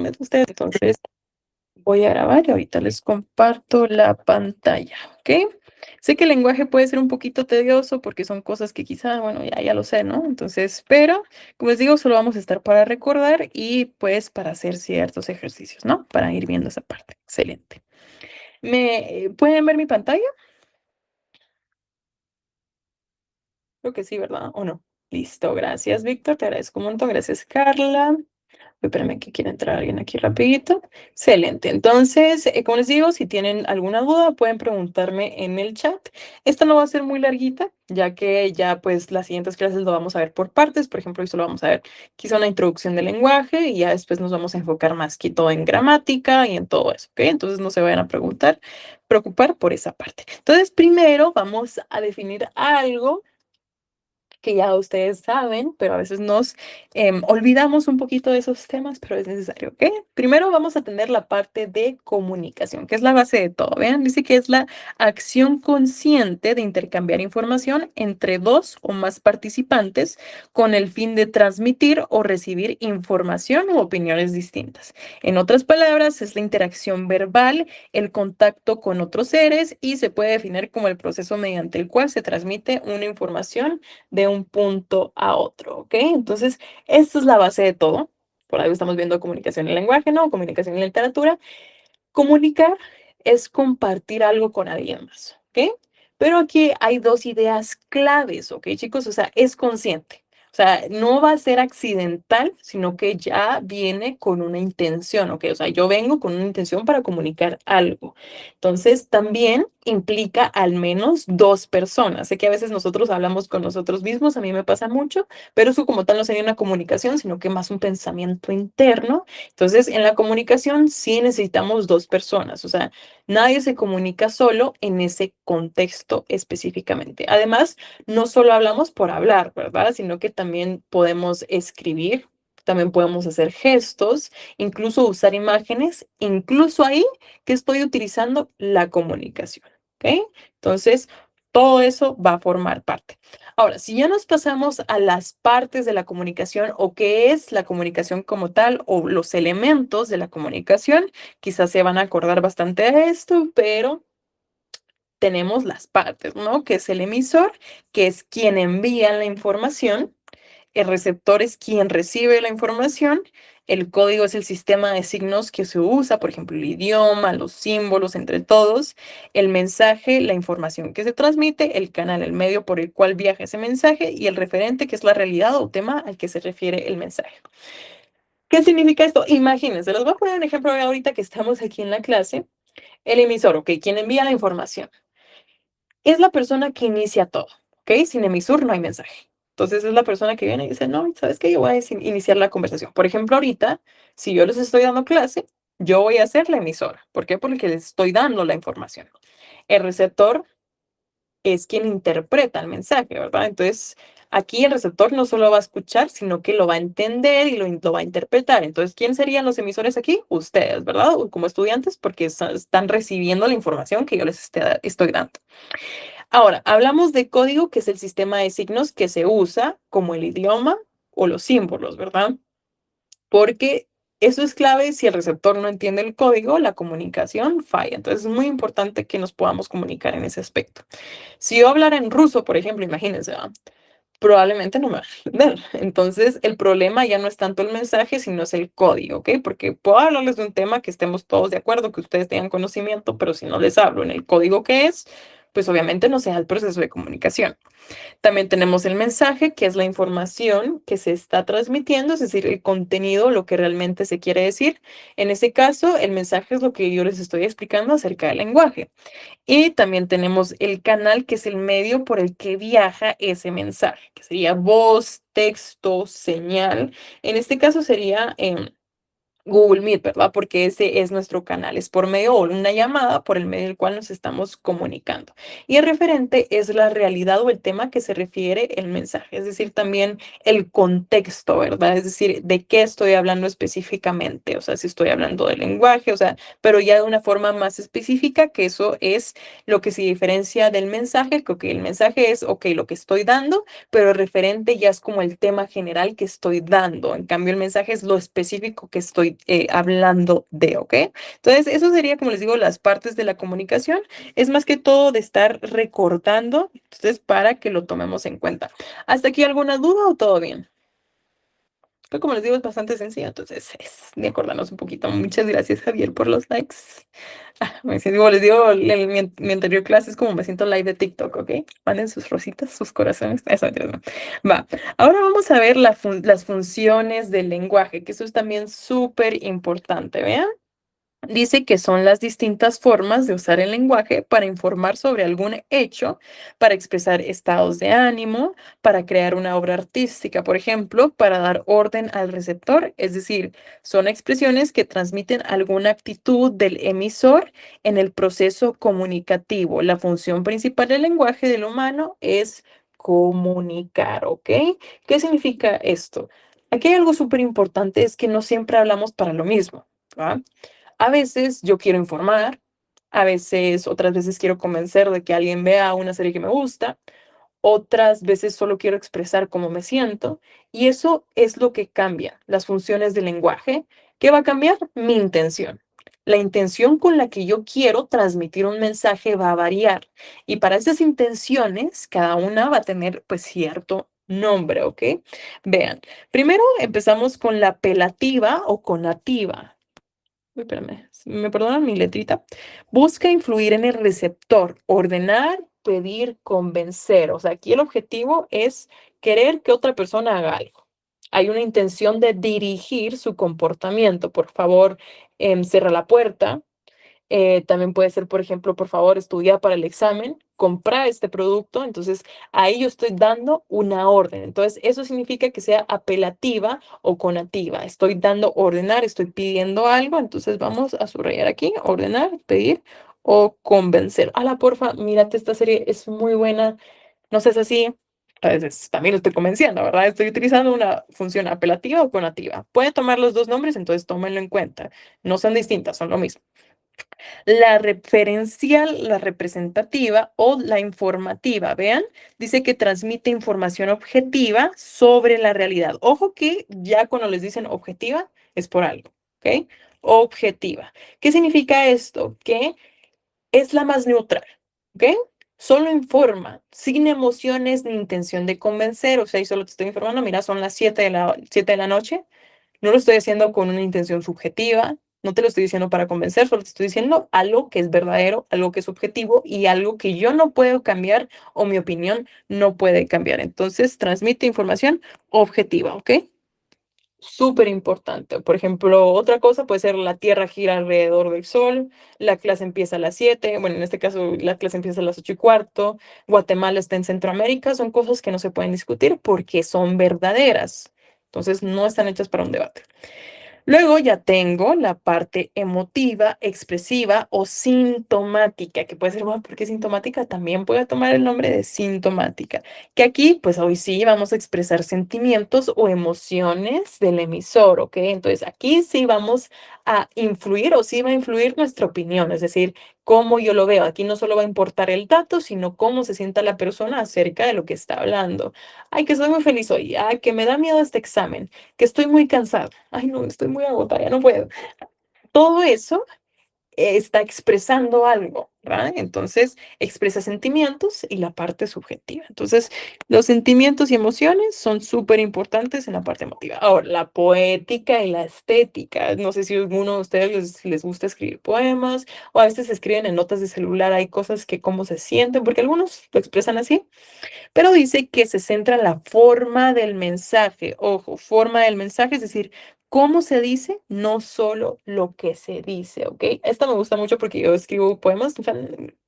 internet de ustedes. Entonces voy a grabar y ahorita les comparto la pantalla, ¿ok? Sé que el lenguaje puede ser un poquito tedioso porque son cosas que quizá, bueno, ya lo sé, ¿no? Entonces, pero, como les digo, solo vamos a estar para recordar y pues para hacer ciertos ejercicios, ¿no? Para ir viendo esa parte. Excelente. ¿Me pueden ver mi pantalla? Creo que sí, ¿verdad? ¿O no? Listo, gracias, Víctor. Te agradezco un montón. Gracias, Carla. Espérame que quiere entrar alguien aquí rapidito. Excelente. Entonces, como les digo, si tienen alguna duda, pueden preguntarme en el chat. Esta no va a ser muy larguita, ya que ya pues las siguientes clases lo vamos a ver por partes. Por ejemplo, hoy solo vamos a ver quizá una introducción del lenguaje y ya después nos vamos a enfocar más que todo en gramática y en todo eso, ¿ok? Entonces no se vayan a preocupar por esa parte. Entonces, primero vamos a definir algo que ya ustedes saben, pero a veces nos olvidamos un poquito de esos temas, pero es necesario, ¿ok? Primero vamos a tener la parte de comunicación, que es la base de todo. Vean, dice que es la acción consciente de intercambiar información entre dos o más participantes con el fin de transmitir o recibir información u opiniones distintas. En otras palabras, es la interacción verbal, el contacto con otros seres y se puede definir como el proceso mediante el cual se transmite una información de un punto a otro, ¿ok? Entonces, esta es la base de todo. Por algo estamos viendo comunicación y lenguaje, ¿no? Comunicación y literatura. Comunicar es compartir algo con alguien más, ¿ok? Pero aquí hay dos ideas claves, ¿ok, chicos? O sea, es consciente. O sea, no va a ser accidental, sino que ya viene con una intención, ¿ok? O sea, yo vengo con una intención para comunicar algo. Entonces, también implica al menos dos personas. Sé que a veces nosotros hablamos con nosotros mismos, a mí me pasa mucho, pero eso como tal no sería una comunicación, sino que más un pensamiento interno. Entonces, en la comunicación sí necesitamos dos personas, o sea, nadie se comunica solo en ese contexto específicamente. Además, no solo hablamos por hablar, ¿verdad? Sino que también podemos escribir, también podemos hacer gestos, incluso usar imágenes, incluso ahí que estoy utilizando la comunicación, ¿ok? Entonces, todo eso va a formar parte. Ahora, si ya nos pasamos a las partes de la comunicación o qué es la comunicación como tal o los elementos de la comunicación, quizás se van a acordar bastante de esto, pero tenemos las partes, ¿no? Que es el emisor, que es quien envía la información, el receptor es quien recibe la información, el código es el sistema de signos que se usa, por ejemplo, el idioma, los símbolos entre todos, el mensaje, la información que se transmite, el canal, el medio por el cual viaja ese mensaje y el referente, que es la realidad o tema al que se refiere el mensaje. ¿Qué significa esto? Imagínense, les voy a poner un ejemplo ahorita que estamos aquí en la clase. El emisor, ok, quien envía la información es la persona que inicia todo, ¿ok? Sin emisor no hay mensaje. Entonces es la persona que viene y dice, no, ¿sabes qué? Yo voy a iniciar la conversación. Por ejemplo, ahorita, si yo les estoy dando clase, yo voy a ser la emisora. ¿Por qué? Porque les estoy dando la información. El receptor es quien interpreta el mensaje, ¿verdad? Entonces, aquí el receptor no solo va a escuchar, sino que lo va a entender y lo va a interpretar. Entonces, ¿quién serían los emisores aquí? Ustedes, ¿verdad? Como estudiantes, porque están recibiendo la información que yo les estoy dando. Ahora, hablamos de código, que es el sistema de signos que se usa como el idioma o los símbolos, ¿verdad? Porque eso es clave. Si el receptor no entiende el código, la comunicación falla. Entonces, es muy importante que nos podamos comunicar en ese aspecto. Si yo hablara en ruso, por ejemplo, imagínense, ¿va? Probablemente no me va a entender. Entonces, el problema ya no es tanto el mensaje, sino es el código, ¿ok? Porque puedo hablarles de un tema que estemos todos de acuerdo, que ustedes tengan conocimiento, pero si no les hablo en el código que es, pues obviamente no sea el proceso de comunicación. También tenemos el mensaje, que es la información que se está transmitiendo, es decir, el contenido, lo que realmente se quiere decir. En ese caso, el mensaje es lo que yo les estoy explicando acerca del lenguaje. Y también tenemos el canal, que es el medio por el que viaja ese mensaje, que sería voz, texto, señal. En este caso sería Google Meet, ¿verdad? Porque ese es nuestro canal, es por medio o una llamada por el medio del cual nos estamos comunicando. Y el referente es la realidad o el tema que se refiere el mensaje, es decir, también el contexto, ¿verdad? Es decir, de qué estoy hablando específicamente, o sea, si estoy hablando del lenguaje, o sea, pero ya de una forma más específica, que eso es lo que se diferencia del mensaje, que ok, el mensaje es, ok, lo que estoy dando, pero el referente ya es como el tema general que estoy dando. En cambio, el mensaje es lo específico que estoy estoy hablando de, ¿ok? Entonces, eso sería, como les digo, las partes de la comunicación. Es más que todo de estar recordando, entonces, para que lo tomemos en cuenta. ¿Hasta aquí alguna duda o todo bien? Pues como les digo, es bastante sencillo, entonces es de acordarnos un poquito. Muchas gracias, Javier, por los likes. Como les digo, mi anterior clase es como me siento live de TikTok, ¿ok? Manden sus rositas, sus corazones. Eso, mentira, no. Va. Ahora vamos a ver las funciones del lenguaje, que eso es también súper importante, ¿vean? Dice que son las distintas formas de usar el lenguaje para informar sobre algún hecho, para expresar estados de ánimo, para crear una obra artística, por ejemplo, para dar orden al receptor, es decir, son expresiones que transmiten alguna actitud del emisor en el proceso comunicativo. La función principal del lenguaje del humano es comunicar, ¿ok? ¿Qué significa esto? Aquí hay algo súper importante, es que no siempre hablamos para lo mismo, ¿va? A veces yo quiero informar, a veces, otras veces quiero convencer de que alguien vea una serie que me gusta, otras veces solo quiero expresar cómo me siento, y eso es lo que cambia las funciones del lenguaje. ¿Qué va a cambiar? Mi intención. La intención con la que yo quiero transmitir un mensaje va a variar, y para esas intenciones, cada una va a tener pues cierto nombre, ¿ok? Vean, primero empezamos con la apelativa o conativa. Uy, espérame, si me perdonan mi letrita. Busca influir en el receptor, ordenar, pedir, convencer. O sea, aquí el objetivo es querer que otra persona haga algo. Hay una intención de dirigir su comportamiento. Por favor, cierra la puerta. También puede ser, por ejemplo, por favor, estudia para el examen, compra este producto. Entonces, ahí yo estoy dando una orden. Entonces, eso significa que sea apelativa o conativa. Estoy dando ordenar, estoy pidiendo algo. Entonces, vamos a subrayar aquí, ordenar, pedir o convencer. Ala, porfa, mírate, esta serie es muy buena. No sé si así. A veces también lo estoy convenciendo, ¿verdad? Estoy utilizando una función apelativa o conativa. Puede tomar los dos nombres, entonces tómenlo en cuenta. No son distintas, son lo mismo. La referencial, la representativa o la informativa, vean, dice que transmite información objetiva sobre la realidad. Ojo que ya cuando les dicen objetiva es por algo, ¿ok? Objetiva. ¿Qué significa esto? Que es la más neutral, ¿ok? Solo informa, sin emociones ni intención de convencer, o sea, y solo te estoy informando, mira, son las 7 de la noche, no lo estoy haciendo con una intención subjetiva, no te lo estoy diciendo para convencer, solo te estoy diciendo algo que es verdadero, algo que es objetivo y algo que yo no puedo cambiar o mi opinión no puede cambiar. Entonces, transmite información objetiva, ¿ok? Súper importante. Por ejemplo, otra cosa puede ser la Tierra gira alrededor del Sol, la clase empieza a las 7, bueno, en este caso la clase empieza a las 8:15, Guatemala está en Centroamérica, son cosas que no se pueden discutir porque son verdaderas. Entonces, no están hechas para un debate. Luego ya tengo la parte emotiva, expresiva o sintomática, que puede ser, bueno, ¿por qué sintomática? También puede tomar el nombre de sintomática, que aquí, pues hoy sí vamos a expresar sentimientos o emociones del emisor, ¿ok? Entonces aquí sí vamos a influir o sí va a influir nuestra opinión, es decir, cómo yo lo veo. Aquí no solo va a importar el dato, sino cómo se sienta la persona acerca de lo que está hablando. Ay, que estoy muy feliz hoy. Ay, que me da miedo este examen, que estoy muy cansada. Ay, no, estoy muy agotada, ya no puedo. Todo eso está expresando algo, ¿verdad? Entonces, expresa sentimientos y la parte subjetiva. Entonces, los sentimientos y emociones son súper importantes en la parte emotiva. Ahora, la poética y la estética. No sé si a alguno de ustedes les gusta escribir poemas o a veces escriben en notas de celular. Hay cosas que cómo se sienten, porque algunos lo expresan así. Pero dice que se centra en la forma del mensaje. Ojo, forma del mensaje, es decir, cómo se dice, no solo lo que se dice, ¿ok? Esto me gusta mucho porque yo escribo poemas, o sea,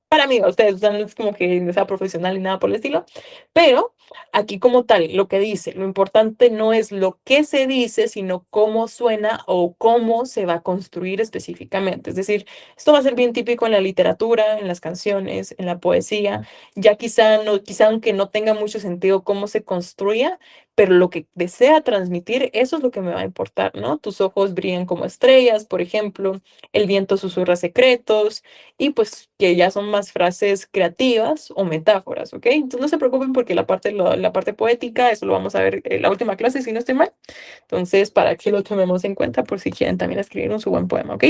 para mí, ustedes, o sea, no es como que no sea profesional ni nada por el estilo, pero aquí como tal, lo que dice, lo importante no es lo que se dice, sino cómo suena o cómo se va a construir específicamente. Es decir, esto va a ser bien típico en la literatura, en las canciones, en la poesía, ya quizá, no, quizá aunque no tenga mucho sentido cómo se construya, pero lo que desea transmitir, eso es lo que me va a importar, ¿no? Tus ojos brillan como estrellas, por ejemplo, el viento susurra secretos, y pues que ya son más frases creativas o metáforas, ¿ok? Entonces no se preocupen porque la parte poética, eso lo vamos a ver en la última clase, si no estoy mal. Entonces, para que lo tomemos en cuenta por si quieren también escribir un su buen poema, ¿ok?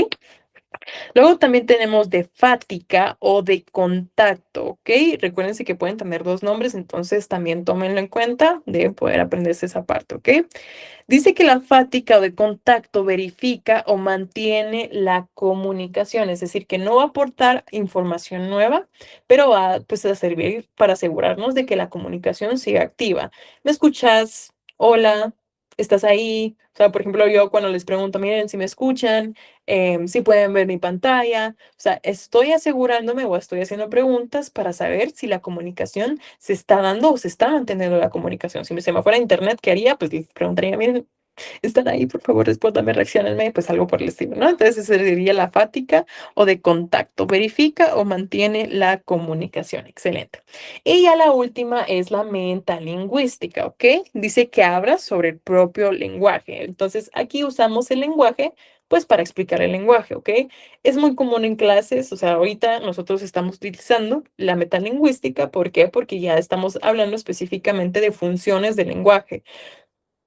Luego también tenemos de fática o de contacto, ¿ok? Recuérdense que pueden tener dos nombres, entonces también tómenlo en cuenta de poder aprenderse esa parte, ¿ok? Dice que la fática o de contacto verifica o mantiene la comunicación, es decir, que no va a aportar información nueva, pero va pues, a servir para asegurarnos de que la comunicación siga activa. ¿Me escuchas? Hola, ¿estás ahí? O sea, por ejemplo, yo cuando les pregunto, miren si me escuchan, si pueden ver mi pantalla, o sea, estoy asegurándome o estoy haciendo preguntas para saber si la comunicación se está dando o se está manteniendo la comunicación. Si se me fuera internet, ¿qué haría? Pues les preguntaría, miren, ¿están ahí? Por favor, respóndanme, reaccionenme, pues algo por el estilo, ¿no? Entonces, esa sería la fática o de contacto. Verifica o mantiene la comunicación. Excelente. Y ya la última es la metalingüística, ¿ok? Dice que habla sobre el propio lenguaje. Entonces, aquí usamos el lenguaje, pues para explicar el lenguaje, ¿ok? Es muy común en clases, o sea, ahorita nosotros estamos utilizando la metalingüística. ¿Por qué? Porque ya estamos hablando específicamente de funciones del lenguaje.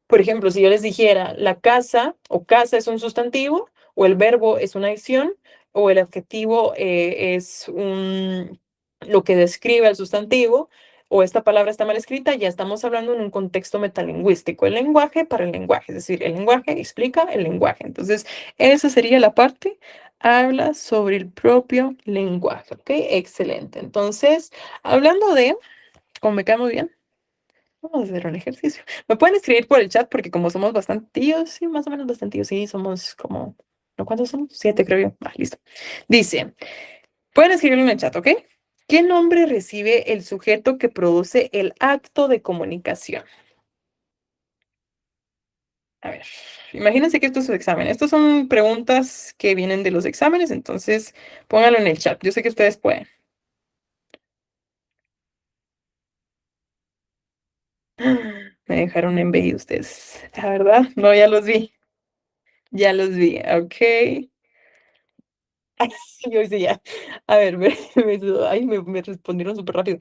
Por ejemplo, si yo les dijera la casa o casa es un sustantivo, o el verbo es una acción, o el adjetivo lo que describe al sustantivo, o esta palabra está mal escrita, ya estamos hablando en un contexto metalingüístico. El lenguaje para el lenguaje, es decir, el lenguaje explica el lenguaje. Entonces, esa sería la parte. Habla sobre el propio lenguaje, ¿ok? Excelente. Entonces, hablando de, como me cae muy bien. Vamos a hacer un ejercicio. Me pueden escribir por el chat porque como somos bastantillos, sí, más o menos bastantillos, sí, somos como, ¿no cuántos somos? 7, creo yo. Ah, listo. Dice, pueden escribirlo en el chat, ¿ok? ¿Qué nombre recibe el sujeto que produce el acto de comunicación? A ver, imagínense que esto es su examen. Estas son preguntas que vienen de los exámenes, entonces pónganlo en el chat. Yo sé que ustedes pueden. Me dejaron en B ustedes. La verdad, no, ya los vi. Ya los vi, ok. Ay, sí, hoy sí ya. A ver, me respondieron súper rápido.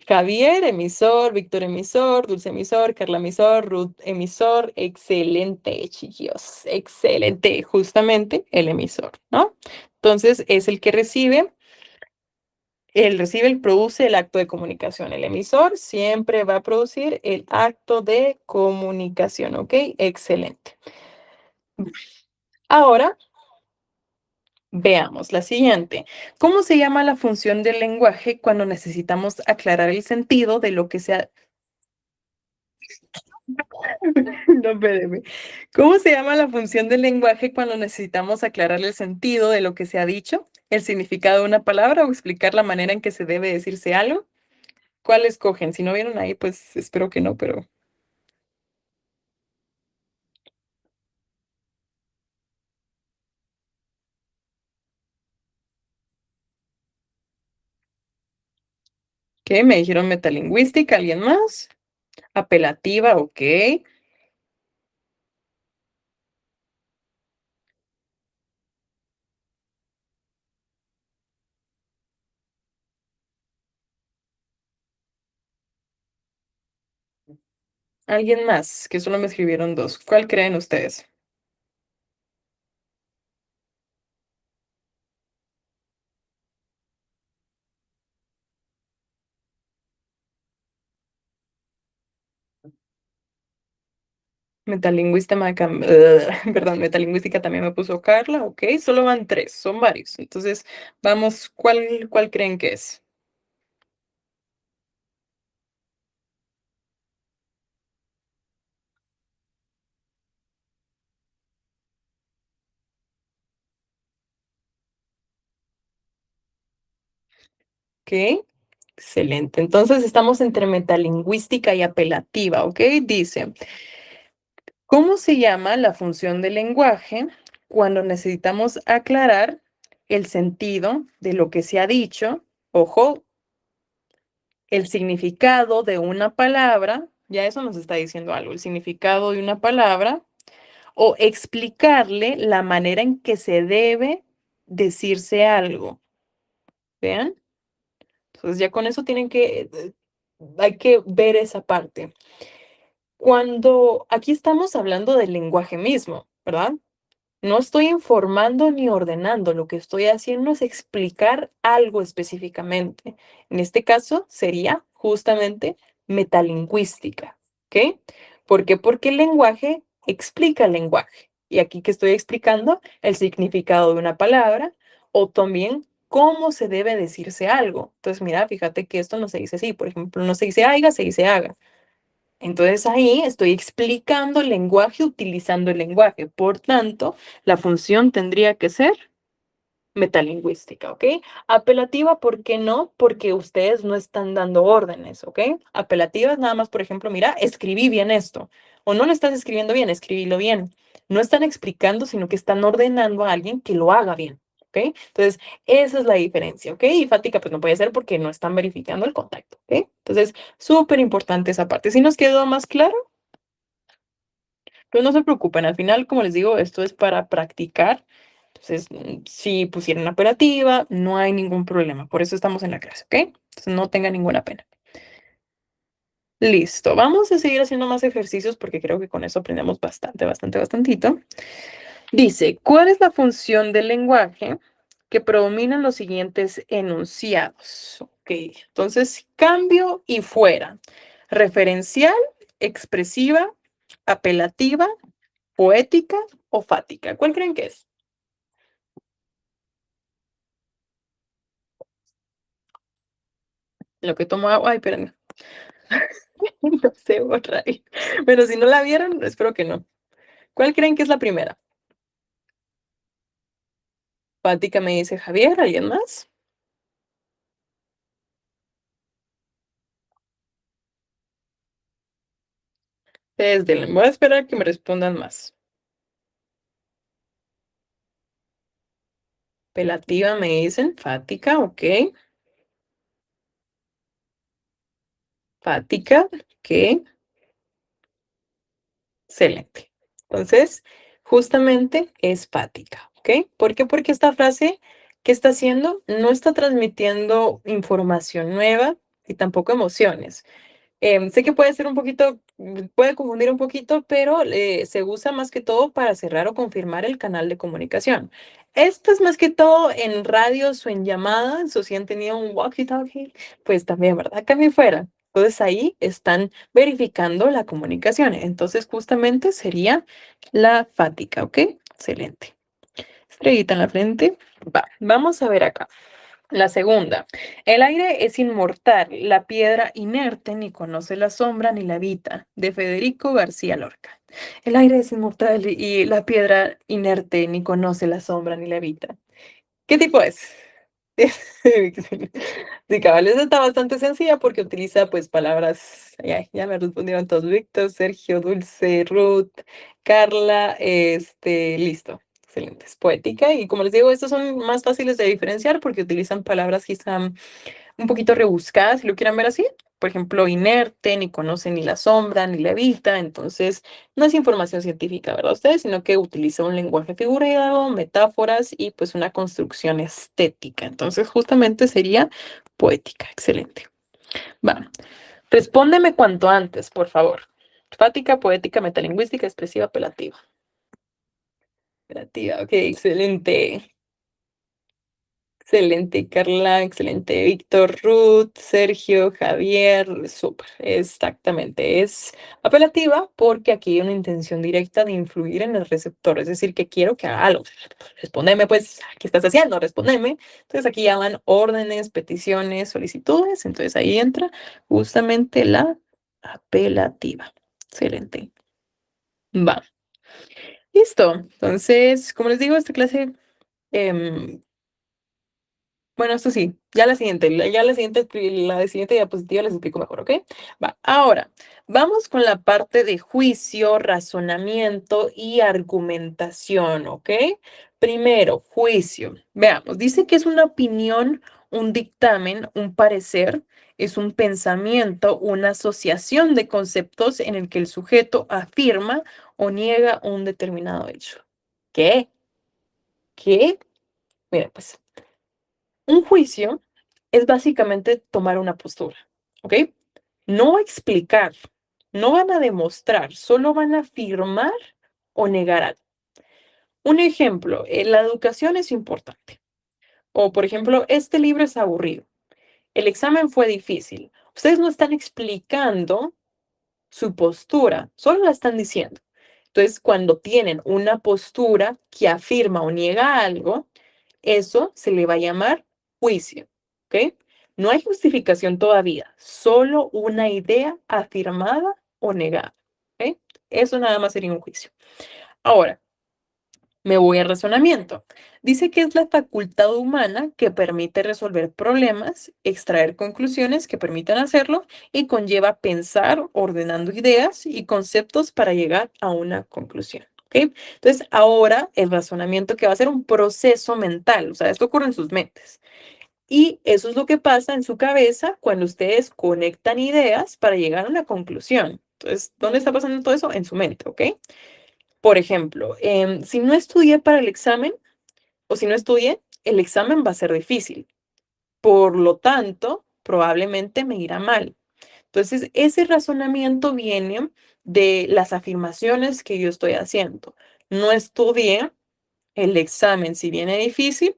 Javier, emisor, Víctor, emisor, Dulce, emisor, Carla, emisor, Ruth, emisor. Excelente, chiquillos. Excelente. Justamente el emisor, ¿no? Entonces, es el que produce el acto de comunicación. El emisor siempre va a producir el acto de comunicación, ¿ok? Excelente. Ahora, veamos la siguiente. ¿Cómo se llama la función del lenguaje cuando necesitamos aclarar el sentido de lo que se ha... No, espéreme. ¿Cómo se llama la función del lenguaje cuando necesitamos aclarar el sentido de lo que se ha dicho, el significado de una palabra o explicar la manera en que se debe decirse algo? ¿Cuál escogen? Si no vieron ahí, pues espero que no, pero ¿qué? Me dijeron metalingüística, ¿alguien más? Apelativa, ok. ¿Alguien más? Que solo me escribieron dos. ¿Cuál creen ustedes? Perdón, metalingüística también me puso Carla, ok, solo van tres, son varios. Entonces, vamos, ¿cuál creen que es? Ok, excelente. Entonces, estamos entre metalingüística y apelativa, ok. Dice, ¿cómo se llama la función del lenguaje cuando necesitamos aclarar el sentido de lo que se ha dicho? Ojo, el significado de una palabra Ya eso nos está diciendo algo, el significado de una palabra o explicarle la manera en que se debe decirse algo. ¿Vean? Entonces ya con eso tienen que, hay que ver esa parte. Cuando aquí estamos hablando del lenguaje mismo, ¿verdad? No estoy informando ni ordenando, lo que estoy haciendo es explicar algo específicamente. En este caso sería justamente metalingüística, ¿ok? ¿Por qué? Porque el lenguaje explica el lenguaje. Y aquí que estoy explicando el significado de una palabra o también cómo se debe decirse algo. Entonces, mira, fíjate que esto no se dice así. Por ejemplo, no se dice aiga, se dice haga. Entonces ahí estoy explicando el lenguaje utilizando el lenguaje. Por tanto, la función tendría que ser metalingüística, ¿ok? Apelativa, ¿por qué no? Porque ustedes no están dando órdenes, ¿ok? Apelativas nada más, por ejemplo, mira, escribí bien esto. O no lo estás escribiendo bien, escribílo bien. No están explicando, sino que están ordenando a alguien que lo haga bien, ¿ok? Entonces, esa es la diferencia, ¿ok? Y fática, pues no puede ser porque no están verificando el contacto, ¿ok? Entonces, súper importante esa parte. ¿Sí nos quedó más claro? Pero no se preocupen, al final, como les digo, esto es para practicar. Entonces, si pusieron apelativa, no hay ningún problema. Por eso estamos en la clase, ¿ok? Entonces, no tengan ninguna pena. Listo, vamos a seguir haciendo más ejercicios porque creo que con eso aprendemos bastantito. Dice, ¿cuál es la función del lenguaje que predominan los siguientes enunciados? Ok, entonces, cambio y fuera. Referencial, expresiva, apelativa, poética o fática. ¿Cuál creen que es? Lo que tomo agua. Ay, espérenme. No sé borrar. Bueno, si no la vieron, espero que no. ¿Cuál creen que es la primera? Fática me dice Javier, ¿alguien más? Desde voy a esperar que me respondan más. Apelativa me dicen, Fática, ok. Fática, ok. Excelente. Entonces, justamente es fática, ¿ok? ¿Por qué? Porque esta frase, ¿qué está haciendo? No está transmitiendo información nueva y tampoco emociones. Sé que puede ser un poquito, puede confundir un poquito, pero se usa más que todo para cerrar o confirmar el canal de comunicación. Esto es más que todo en radios o en llamadas, o si han tenido un walkie-talkie, pues también, ¿verdad? Cambio fuera. Entonces ahí están verificando la comunicación. Entonces justamente sería la fática, ¿ok? Excelente. Estrellita en la frente. Va, vamos a ver acá. La segunda, el aire es inmortal, la piedra inerte ni conoce la sombra ni la habita, de Federico García Lorca. El aire es inmortal y la piedra inerte ni conoce la sombra ni la habita. ¿Qué tipo es? Sí, cabal, esa está bastante sencilla porque utiliza pues palabras, ya me respondieron todos, Víctor, Sergio, Dulce, Ruth, Carla, listo, excelente, es poética y como les digo, estos son más fáciles de diferenciar porque utilizan palabras quizá un poquito rebuscadas, si lo quieran ver así. Por ejemplo, inerte, ni conoce ni la sombra, ni la evita. Entonces, no es información científica, ¿verdad? Ustedes, sino que utiliza un lenguaje figurado, metáforas y pues una construcción estética. Entonces, justamente sería poética. Excelente. Va. Respóndeme cuanto antes, por favor. Fática, poética, metalingüística, expresiva, apelativa. Apelativa, ok, excelente. Excelente, Carla, excelente, Víctor, Ruth, Sergio, Javier, súper, exactamente. Es apelativa porque aquí hay una intención directa de influir en el receptor, es decir, que quiero que haga algo. Respóndeme, pues, ¿qué estás haciendo? Respóndeme. Entonces aquí ya van órdenes, peticiones, solicitudes, entonces ahí entra justamente la apelativa. Excelente. Va. Listo. Entonces, como les digo, esta clase em, bueno, esto sí, ya la siguiente, la siguiente diapositiva les explico mejor, ¿ok? Va, ahora, vamos con la parte de juicio, razonamiento y argumentación, ¿ok? Primero, juicio. Veamos, dice que es una opinión Un dictamen, un parecer, es un pensamiento, una asociación de conceptos en el que el sujeto afirma o niega un determinado hecho. ¿Qué? ¿Qué? Mira, pues, un juicio es básicamente tomar una postura, ¿ok? No explicar, no van a demostrar, solo van a afirmar o negar algo. Un ejemplo, la educación es importante. O, por ejemplo, este libro es aburrido. El examen fue difícil. Ustedes no están explicando su postura, solo la están diciendo. Entonces, cuando tienen una postura que afirma o niega algo, eso se le va a llamar juicio, ¿ok? No hay justificación todavía, solo una idea afirmada o negada, ¿ok? Eso nada más sería un juicio. Ahora, me voy al razonamiento. Dice que es la facultad humana que permite resolver problemas, extraer conclusiones que permitan hacerlo y conlleva pensar ordenando ideas y conceptos para llegar a una conclusión. ¿Ok? Entonces, ahora el razonamiento que va a ser un proceso mental, o sea, esto ocurre en sus mentes. Y eso es lo que pasa en su cabeza cuando ustedes conectan ideas para llegar a una conclusión. Entonces, ¿dónde está pasando todo eso? En su mente, ¿ok? Por ejemplo, si no estudié para el examen o si no estudié, el examen va a ser difícil. Por lo tanto, probablemente me irá mal. Entonces, ese razonamiento viene de las afirmaciones que yo estoy haciendo. No estudié, el examen, si viene difícil,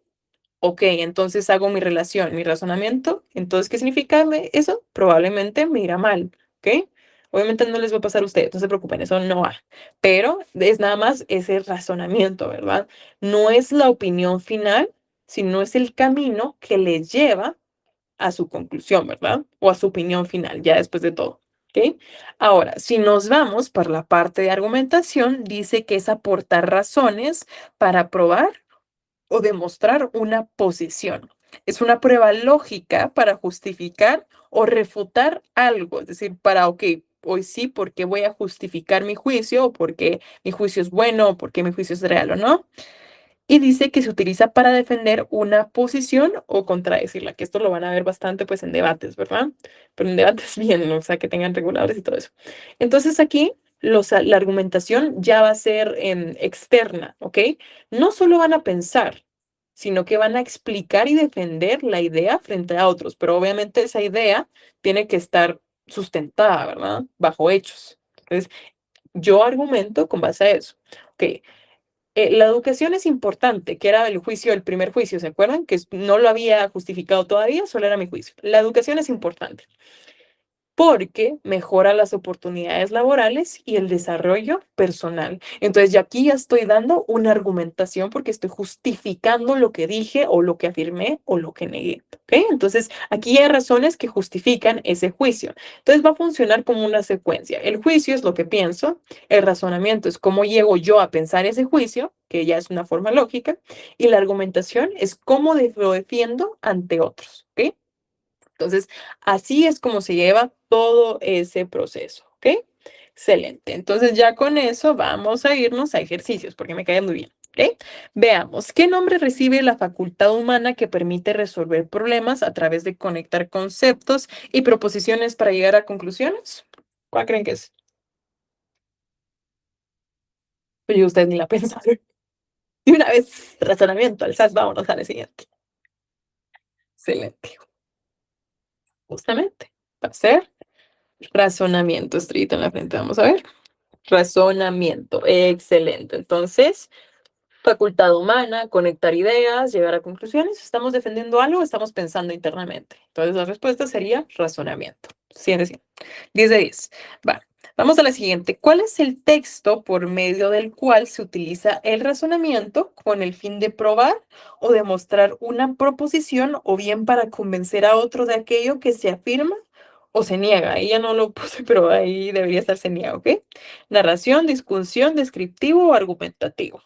ok, entonces hago mi relación, mi razonamiento. Entonces, ¿qué significa eso? Probablemente me irá mal, ¿ok? Obviamente no les va a pasar a ustedes, no se preocupen, eso no va. Pero es nada más ese razonamiento, ¿verdad? No es la opinión final, sino es el camino que les lleva a su conclusión, ¿verdad? O a su opinión final, ya después de todo. ¿Ok? Ahora, si nos vamos por la parte de argumentación, dice que es aportar razones para probar o demostrar una posición. Es una prueba lógica para justificar o refutar algo, es decir, para, ok, hoy sí, porque voy a justificar mi juicio, o porque mi juicio es bueno, o porque mi juicio es real o no. Y dice que se utiliza para defender una posición o contradecirla, que esto lo van a ver bastante pues en debates, ¿verdad? Pero en debates bien, o sea, que tengan reguladores y todo eso. Entonces aquí la argumentación ya va a ser externa, ¿ok? No solo van a pensar, sino que van a explicar y defender la idea frente a otros, pero obviamente esa idea tiene que estar sustentada, ¿verdad? Bajo hechos. Entonces, yo argumento con base a eso. Ok, la educación es importante, que era el juicio, el primer juicio, ¿se acuerdan? Que no lo había justificado todavía, solo era mi juicio. La educación es importante porque mejora las oportunidades laborales y el desarrollo personal. Entonces, ya aquí ya estoy dando una argumentación porque estoy justificando lo que dije o lo que afirmé o lo que negué. ¿Ok? Entonces, aquí hay razones que justifican ese juicio. Entonces, va a funcionar como una secuencia. El juicio es lo que pienso, el razonamiento es cómo llego yo a pensar ese juicio, que ya es una forma lógica, y la argumentación es cómo lo defiendo ante otros. ¿Ok? Entonces, así es como se lleva todo ese proceso, ¿ok? Excelente. Entonces, ya con eso vamos a irnos a ejercicios, porque me cae muy bien, ¿ok? Veamos, ¿qué nombre recibe la facultad humana que permite resolver problemas a través de conectar conceptos y proposiciones para llegar a conclusiones? ¿Cuál creen que es? Oye, ustedes ni la pensaron. Y una vez, razonamiento, al SAS, vámonos a la siguiente. Excelente. Justamente, va a ser razonamiento, estrellita en la frente, vamos a ver. Razonamiento, excelente. Entonces, facultad humana, conectar ideas, llegar a conclusiones. ¿Estamos defendiendo algo o estamos pensando internamente? Entonces, la respuesta sería razonamiento. 100 de 100. 10 de 10. Va. Vamos a la siguiente. ¿Cuál es el texto por medio del cual se utiliza el razonamiento con el fin de probar o demostrar una proposición o bien para convencer a otro de aquello que se afirma o se niega? Ahí ya no lo puse, pero ahí debería estar se niega, ¿ok? Narración, discusión, descriptivo o argumentativo.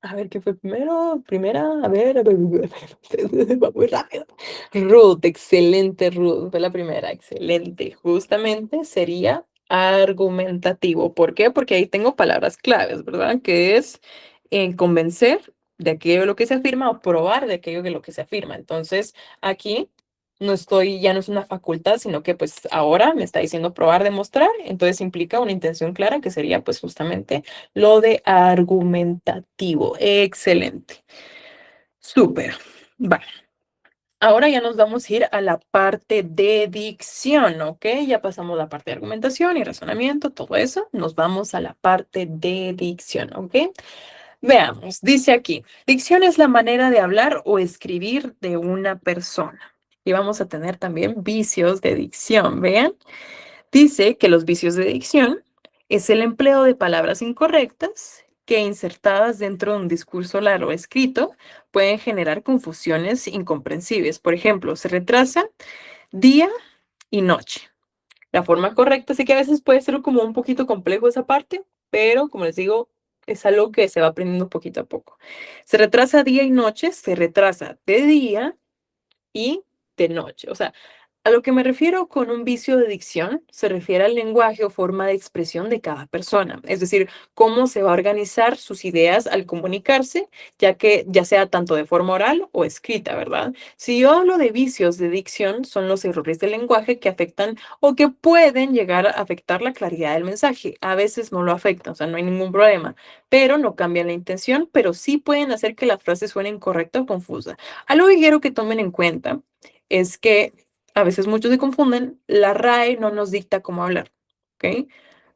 A ver, ¿qué fue primero? Primera, a ver, va muy rápido. Ruth, excelente, Ruth, fue la primera, excelente. Justamente sería argumentativo. ¿Por qué? Porque ahí tengo palabras claves, ¿verdad? Que es convencer, de aquello de lo que se afirma o probar de aquello de lo que se afirma. Entonces, aquí ya no es una facultad, sino que pues ahora me está diciendo probar, demostrar, entonces implica una intención clara que sería pues justamente lo de argumentativo. Excelente. Súper. Vale. Ahora ya nos vamos a ir a la parte de dicción, ¿ok? Ya pasamos la parte de argumentación y razonamiento, todo eso. Nos vamos a la parte de dicción, ¿ok? Veamos, dice aquí, dicción es la manera de hablar o escribir de una persona. Y vamos a tener también vicios de dicción, vean. Dice que los vicios de dicción es el empleo de palabras incorrectas que insertadas dentro de un discurso largo escrito pueden generar confusiones incomprensibles. Por ejemplo, se retrasa día y noche. La forma correcta, sí que a veces puede ser como un poquito complejo esa parte, pero como les digo, es algo que se va aprendiendo poquito a poco. Se retrasa día y noche, se retrasa de día y de noche. O sea, a lo que me refiero con un vicio de dicción, se refiere al lenguaje o forma de expresión de cada persona, es decir, cómo se va a organizar sus ideas al comunicarse, ya sea tanto de forma oral o escrita, ¿verdad? Si yo hablo de vicios de dicción, son los errores del lenguaje que afectan o que pueden llegar a afectar la claridad del mensaje. A veces no lo afectan, o sea, no hay ningún problema, pero no cambian la intención, pero sí pueden hacer que la frase suene incorrecta o confusa. Algo que quiero que tomen en cuenta es que a veces muchos se confunden, la RAE no nos dicta cómo hablar, ¿ok?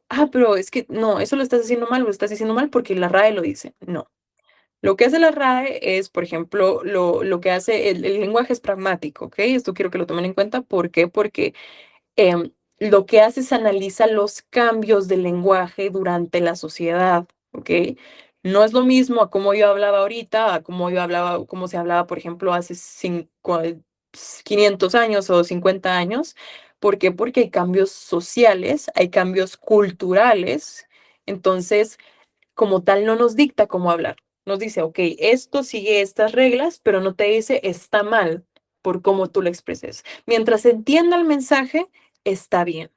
Ah, pero es que no, eso lo estás diciendo mal porque la RAE lo dice. No. Lo que hace la RAE es, por ejemplo, lo que hace el lenguaje es pragmático, ¿ok? Esto quiero que lo tomen en cuenta. ¿Por qué? Porque lo que hace es analiza los cambios del lenguaje durante la sociedad, ¿ok? No es lo mismo a cómo yo hablaba ahorita, a cómo yo hablaba, cómo se hablaba, por ejemplo, hace 500 años o 50 años. ¿Por qué? Porque hay cambios sociales, hay cambios culturales. Entonces, como tal, no nos dicta cómo hablar. Nos dice, ok, esto sigue estas reglas, pero no te dice está mal por cómo tú lo expreses. Mientras entienda el mensaje, está bien.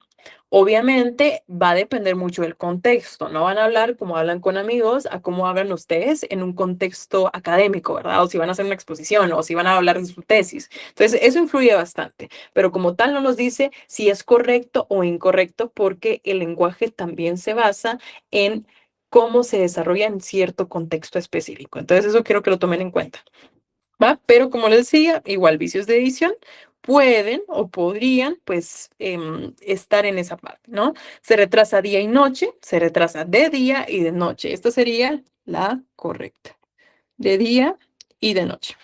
Obviamente va a depender mucho del contexto. No van a hablar como hablan con amigos a cómo hablan ustedes en un contexto académico, ¿verdad? O si van a hacer una exposición o si van a hablar de su tesis. Entonces, eso influye bastante. Pero como tal, no nos dice si es correcto o incorrecto porque el lenguaje también se basa en cómo se desarrolla en cierto contexto específico. Entonces, eso quiero que lo tomen en cuenta. ¿Va? Pero como les decía, igual vicios de edición pueden o podrían, pues, estar en esa parte, ¿no? Se retrasa día y noche, se retrasa de día y de noche. Esta sería la correcta. De día y de noche.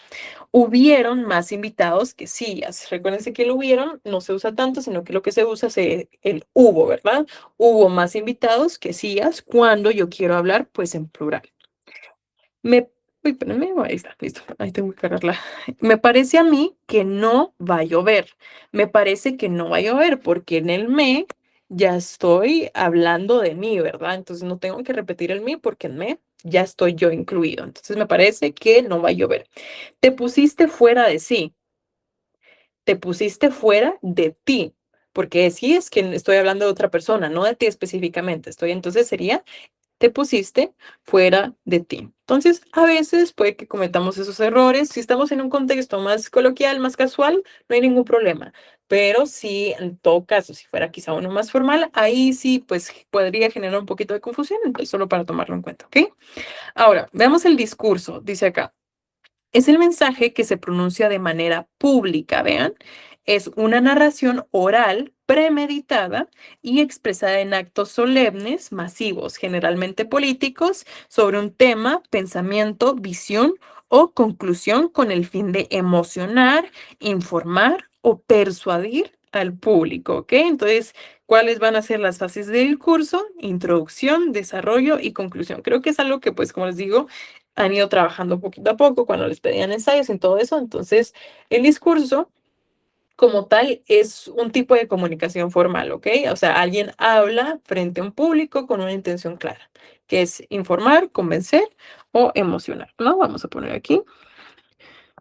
Hubieron más invitados que sillas. Recuérdense que el hubieron no se usa tanto, sino que lo que se usa es el hubo, ¿verdad? Hubo más invitados que sillas cuando yo quiero hablar, pues, en plural. Me, uy, espérenme, ahí está, listo, ahí tengo que cargarla. Me parece a mí que no va a llover. Me parece que no va a llover porque en el me ya estoy hablando de mí, ¿verdad? Entonces no tengo que repetir el me porque en me ya estoy yo incluido. Entonces me parece que no va a llover. Te pusiste fuera de sí. Te pusiste fuera de ti. Porque sí es que estoy hablando de otra persona, no de ti específicamente. Entonces sería te pusiste fuera de ti. Entonces, a veces puede que cometamos esos errores. Si estamos en un contexto más coloquial, más casual, no hay ningún problema. Pero si en todo caso, si fuera quizá uno más formal, ahí sí, pues podría generar un poquito de confusión. Entonces, solo para tomarlo en cuenta, ¿ok? Ahora, veamos el discurso. Dice acá. Es el mensaje que se pronuncia de manera pública, vean. Es una narración oral premeditada y expresada en actos solemnes, masivos, generalmente políticos, sobre un tema, pensamiento, visión o conclusión con el fin de emocionar, informar o persuadir al público, ¿ok? Entonces, ¿cuáles van a ser las fases del curso? Introducción, desarrollo y conclusión. Creo que es algo que, pues, como les digo, han ido trabajando poquito a poco cuando les pedían ensayos y todo eso. Entonces, el discurso como tal es un tipo de comunicación formal, ¿ok? O sea, alguien habla frente a un público con una intención clara, que es informar, convencer o emocionar, ¿no? Vamos a poner aquí.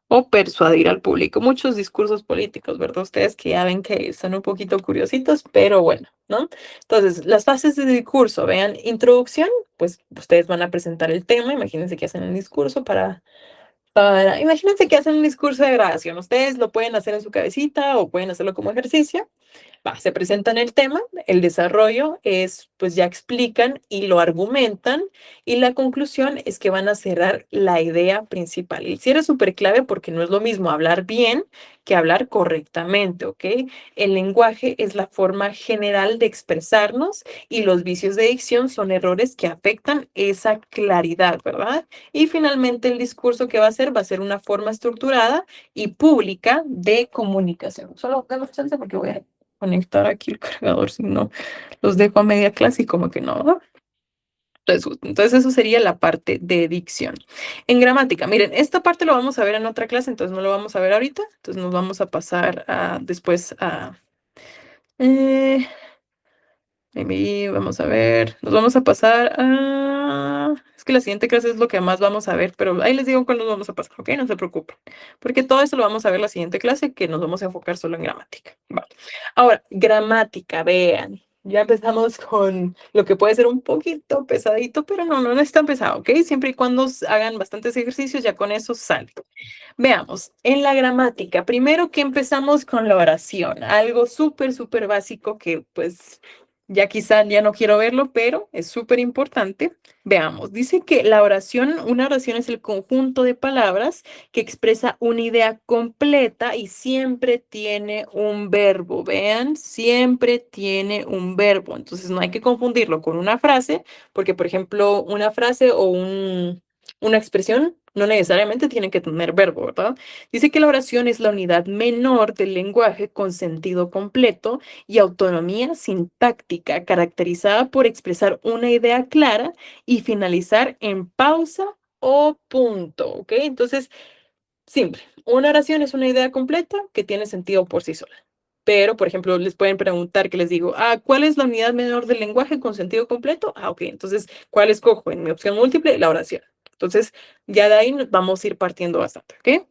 O persuadir al público. Muchos discursos políticos, ¿verdad? Ustedes que ya ven que son un poquito curiositos, pero bueno, ¿no? Entonces, las fases de discurso, vean, introducción, pues ustedes van a presentar el tema, imagínense que hacen un discurso para Imagínense que hacen un discurso de grabación. Ustedes lo pueden hacer en su cabecita o pueden hacerlo como ejercicio. Se presentan el tema, el desarrollo es, pues ya explican y lo argumentan, y la conclusión es que van a cerrar la idea principal. El cierre es súper clave porque no es lo mismo hablar bien que hablar correctamente, ¿ok? El lenguaje es la forma general de expresarnos y los vicios de dicción son errores que afectan esa claridad, ¿verdad? Y finalmente el discurso que va a ser una forma estructurada y pública de comunicación. Solo demos chance porque voy a conectar aquí el cargador, si no los dejo a media clase y como que no, ¿no? Entonces eso sería la parte de dicción. En gramática, miren, esta parte lo vamos a ver en otra clase, entonces no lo vamos a ver ahorita, entonces nos vamos a pasar después a... eh, maybe, vamos a ver, nos vamos a pasar a... Es que la siguiente clase es lo que más vamos a ver, pero ahí les digo cuándo nos vamos a pasar, ¿ok? No se preocupen, porque todo eso lo vamos a ver la siguiente clase, que nos vamos a enfocar solo en gramática. Vale. Ahora, gramática, vean. Ya empezamos con lo que puede ser un poquito pesadito, pero no es tan pesado, ¿ok? Siempre y cuando hagan bastantes ejercicios, ya con eso sale. Veamos, en la gramática, primero que empezamos con la oración, algo súper básico que pues ya quizá ya no quiero verlo, pero es súper importante. Veamos, dice que la oración, una oración es el conjunto de palabras que expresa una idea completa y siempre tiene un verbo. Vean, siempre tiene un verbo. Entonces no hay que confundirlo con una frase, porque por ejemplo, una frase o una expresión no necesariamente tiene que tener verbo, ¿verdad? Dice que la oración es la unidad menor del lenguaje con sentido completo y autonomía sintáctica, caracterizada por expresar una idea clara y finalizar en pausa o punto, ¿ok? Entonces, simple. Una oración es una idea completa que tiene sentido por sí sola. Pero, por ejemplo, les pueden preguntar que les digo, ¿cuál es la unidad menor del lenguaje con sentido completo? Ok, entonces, ¿cuál escojo? En mi opción múltiple, la oración. Entonces, ya de ahí vamos a ir partiendo bastante, ¿ok?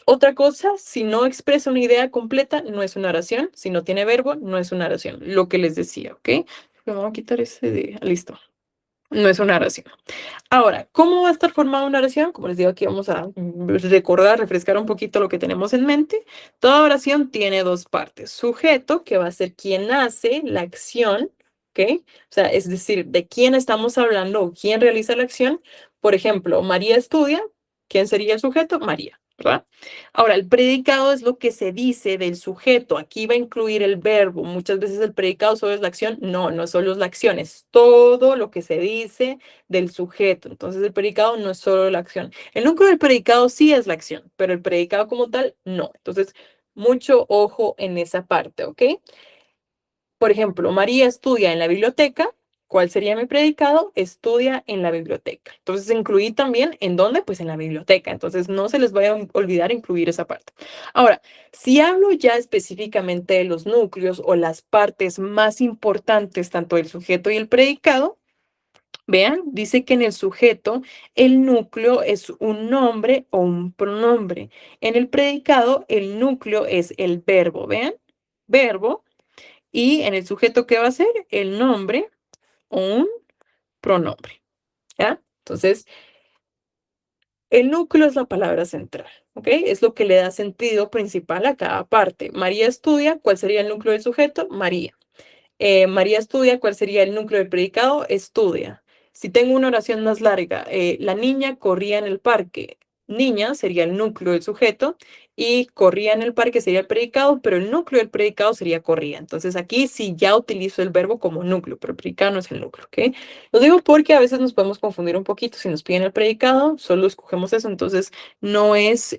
Otra cosa, si no expresa una idea completa, no es una oración. Si no tiene verbo, no es una oración. Lo que les decía, ¿ok? Vamos a quitar ese de... Listo. No es una oración. Ahora, ¿cómo va a estar formada una oración? Como les digo, aquí vamos a recordar, refrescar un poquito lo que tenemos en mente. Toda oración tiene dos partes. Sujeto, que va a ser quien hace la acción, ¿ok? O sea, es decir, de quién estamos hablando o quién realiza la acción. Por ejemplo, María estudia. ¿Quién sería el sujeto? María, ¿verdad? Ahora, el predicado es lo que se dice del sujeto. Aquí va a incluir el verbo. Muchas veces el predicado solo es la acción. No solo es la acción, es todo lo que se dice del sujeto. Entonces, el predicado no es solo la acción. El núcleo del predicado sí es la acción, pero el predicado como tal, no. Entonces, mucho ojo en esa parte, ¿ok? Por ejemplo, María estudia en la biblioteca. ¿Cuál sería mi predicado? Estudia en la biblioteca. Entonces, incluí también en dónde, pues en la biblioteca. Entonces, no se les vaya a olvidar incluir esa parte. Ahora, si hablo ya específicamente de los núcleos o las partes más importantes, tanto del sujeto y el predicado, vean, dice que en el sujeto el núcleo es un nombre o un pronombre. En el predicado el núcleo es el verbo, vean, verbo. Y en el sujeto, ¿qué va a ser? El nombre o un pronombre, ¿ya? Entonces, el núcleo es la palabra central, ¿ok? Es lo que le da sentido principal a cada parte. María estudia, ¿cuál sería el núcleo del sujeto? María. María estudia, ¿cuál sería el núcleo del predicado? Estudia. Si tengo una oración más larga, la niña corría en el parque. Niña sería el núcleo del sujeto y corría en el parque sería el predicado, pero el núcleo del predicado sería corría. Entonces aquí sí ya utilizo el verbo como núcleo, pero el predicado no es el núcleo, ¿ok? Lo digo porque a veces nos podemos confundir un poquito. Si nos piden el predicado, solo escogemos eso, entonces no es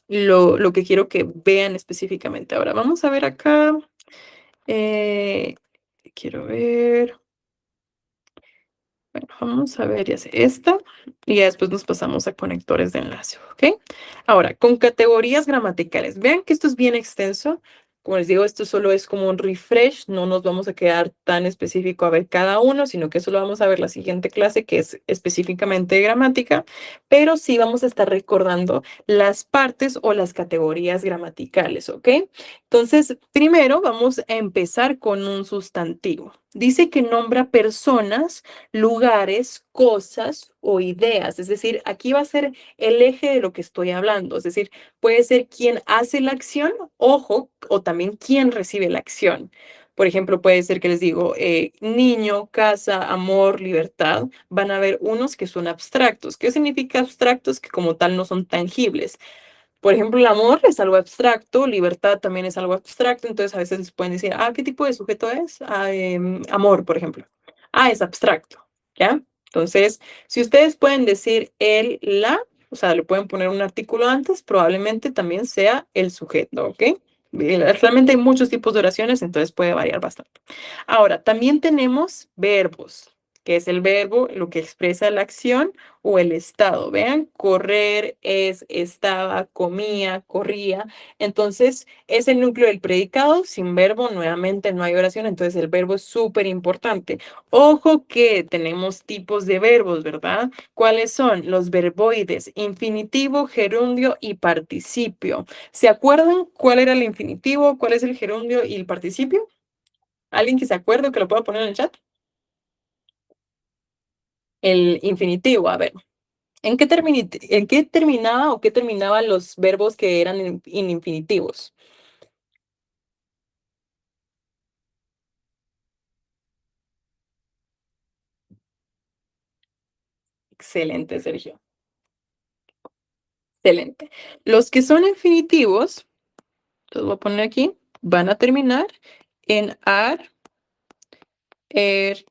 lo que quiero que vean específicamente. Ahora vamos a ver acá. Eh, quiero ver. Bueno, vamos a ver, ya sé esta. Y ya después nos pasamos a conectores de enlace, ¿ok? Ahora, con categorías gramaticales. Vean que esto es bien extenso. Como les digo, esto solo es como un refresh. No nos vamos a quedar tan específico a ver cada uno, sino que eso lo vamos a ver la siguiente clase, que es específicamente de gramática. Pero sí vamos a estar recordando las partes o las categorías gramaticales, ¿ok? Entonces, primero vamos a empezar con un sustantivo. Dice que nombra personas, lugares, cosas o ideas. Es decir, aquí va a ser el eje de lo que estoy hablando. Es decir, puede ser quien hace la acción, ojo, o también quien recibe la acción. Por ejemplo, puede ser que les digo, niño, casa, amor, libertad. Van a haber unos que son abstractos. ¿Qué significa abstractos? Que como tal no son tangibles. Por ejemplo, el amor es algo abstracto, libertad también es algo abstracto, entonces a veces les pueden decir, ah, ¿qué tipo de sujeto es? Ah, amor, por ejemplo. Ah, es abstracto, ¿ya? Entonces, si ustedes pueden decir el, la, o sea, le pueden poner un artículo antes, probablemente también sea el sujeto, ¿ok? Realmente hay muchos tipos de oraciones, entonces puede variar bastante. Ahora, también tenemos verbos, que es el verbo, lo que expresa la acción o el estado. Vean, correr es, estaba, comía, corría. Entonces, es el núcleo del predicado. Sin verbo, nuevamente no hay oración. Entonces, el verbo es súper importante. Ojo que tenemos tipos de verbos, ¿verdad? ¿Cuáles son? Los verboides, infinitivo, gerundio y participio. ¿Se acuerdan cuál era el infinitivo, cuál es el gerundio y el participio? ¿Alguien que se acuerde o que lo pueda poner en el chat? El infinitivo, a ver. ¿En qué terminaba o qué terminaban los verbos que eran en infinitivos? Excelente, Sergio. Excelente. Los que son infinitivos, los voy a poner aquí, van a terminar en ar, er,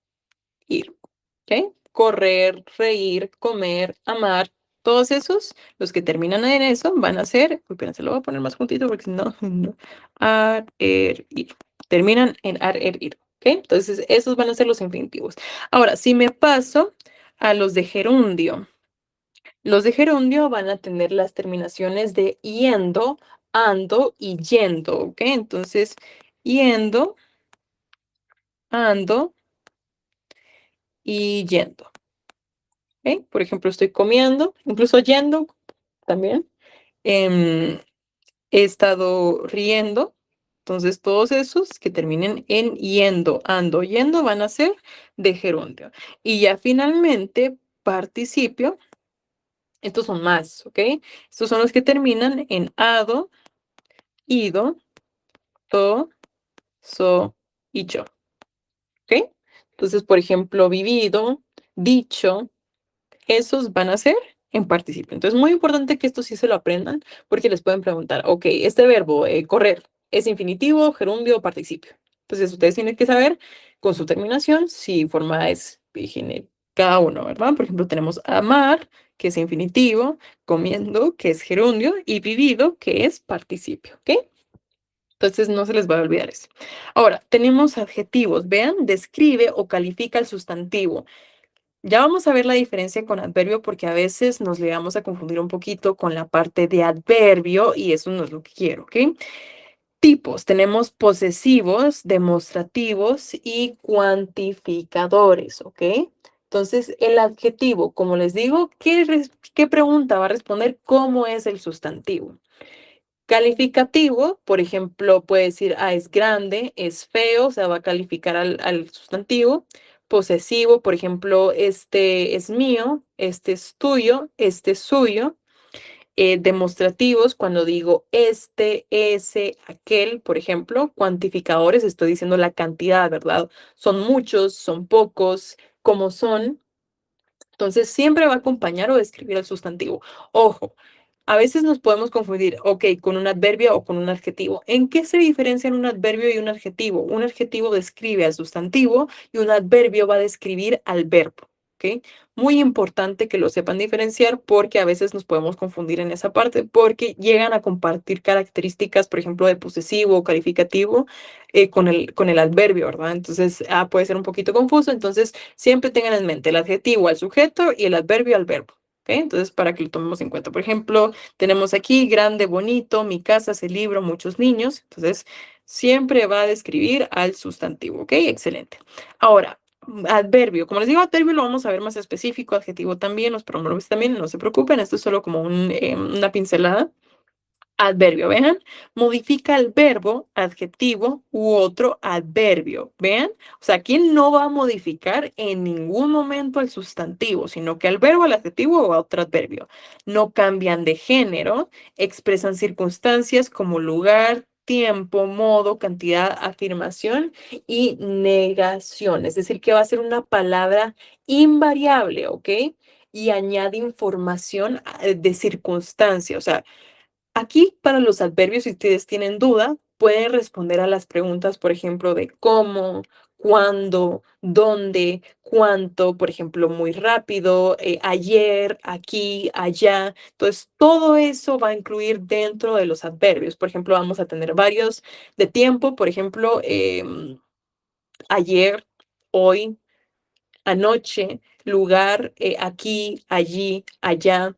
ir. ¿Ok? Correr, reír, comer, amar. Todos esos, los que terminan en eso, van a ser, uy, espérense, lo voy a poner más juntito porque si no, no. Ar, er, ir. Terminan en ar, er, ir. ¿Ok? Entonces, esos van a ser los infinitivos. Ahora, si me paso a los de gerundio, los de gerundio van a tener las terminaciones de yendo, ando y yendo. ¿Ok? Entonces, yendo, ando y yendo. ¿Ok? Por ejemplo, estoy comiendo, incluso yendo también. Em, He estado riendo. Entonces, todos esos que terminen en yendo, ando, yendo van a ser de gerundio. Y ya finalmente, participio. Estos son más, ¿ok? Estos son los que terminan en ado, ido, to, so y yo. ¿Ok? Entonces, por ejemplo, vivido, dicho, esos van a ser en participio. Entonces, muy importante que esto sí se lo aprendan porque les pueden preguntar, ok, este verbo, correr, ¿es infinitivo, gerundio o participio? Entonces, ustedes tienen que saber con su terminación si forma es cada uno, ¿verdad? Por ejemplo, tenemos amar, que es infinitivo, comiendo, que es gerundio, y vivido, que es participio, ¿ok? Entonces, no se les va a olvidar eso. Ahora, tenemos adjetivos. Vean, describe o califica el sustantivo. Ya vamos a ver la diferencia con adverbio porque a veces nos le vamos a confundir un poquito con la parte de adverbio y eso no es lo que quiero, ¿ok? Tipos, tenemos posesivos, demostrativos y cuantificadores, ¿ok? Entonces, el adjetivo, como les digo, ¿qué pregunta va a responder? ¿Cómo es el sustantivo? Calificativo, por ejemplo, puede decir, ah, es grande, es feo, o sea, va a calificar al sustantivo. Posesivo, por ejemplo, este es mío, este es tuyo, este es suyo. Demostrativos, cuando digo este, ese, aquel, por ejemplo. Cuantificadores, estoy diciendo la cantidad, ¿verdad? Son muchos, son pocos, cómo son. Entonces, siempre va a acompañar o describir al sustantivo. Ojo, a veces nos podemos confundir, ok, con un adverbio o con un adjetivo. ¿En qué se diferencian un adverbio y un adjetivo? Un adjetivo describe al sustantivo y un adverbio va a describir al verbo. ¿Ok? Muy importante que lo sepan diferenciar porque a veces nos podemos confundir en esa parte porque llegan a compartir características, por ejemplo, de posesivo o calificativo con el adverbio, ¿verdad? Entonces, puede ser un poquito confuso. Entonces, siempre tengan en mente el adjetivo al sujeto y el adverbio al verbo. ¿Ok? Entonces, para que lo tomemos en cuenta. Por ejemplo, tenemos aquí grande, bonito, mi casa, ese libro, muchos niños. Entonces, siempre va a describir al sustantivo. ¿Ok? Excelente. Ahora, adverbio. Como les digo, adverbio lo vamos a ver más específico, adjetivo también, los pronombres también, no se preocupen. Esto es solo como una pincelada. Adverbio, vean, modifica el verbo, adjetivo u otro adverbio, vean. O sea, aquí no va a modificar en ningún momento el sustantivo, sino que al verbo, al adjetivo o a otro adverbio. No cambian de género, expresan circunstancias como lugar, tiempo, modo, cantidad, afirmación y negación. Es decir, que va a ser una palabra invariable, ¿ok? Y añade información de circunstancia, o sea, aquí, para los adverbios, si ustedes tienen duda, pueden responder a las preguntas, por ejemplo, de cómo, cuándo, dónde, cuánto, por ejemplo, muy rápido, ayer, aquí, allá. Entonces, todo eso va a incluir dentro de los adverbios. Por ejemplo, vamos a tener varios de tiempo, por ejemplo, ayer, hoy, anoche, lugar, aquí, allí, allá.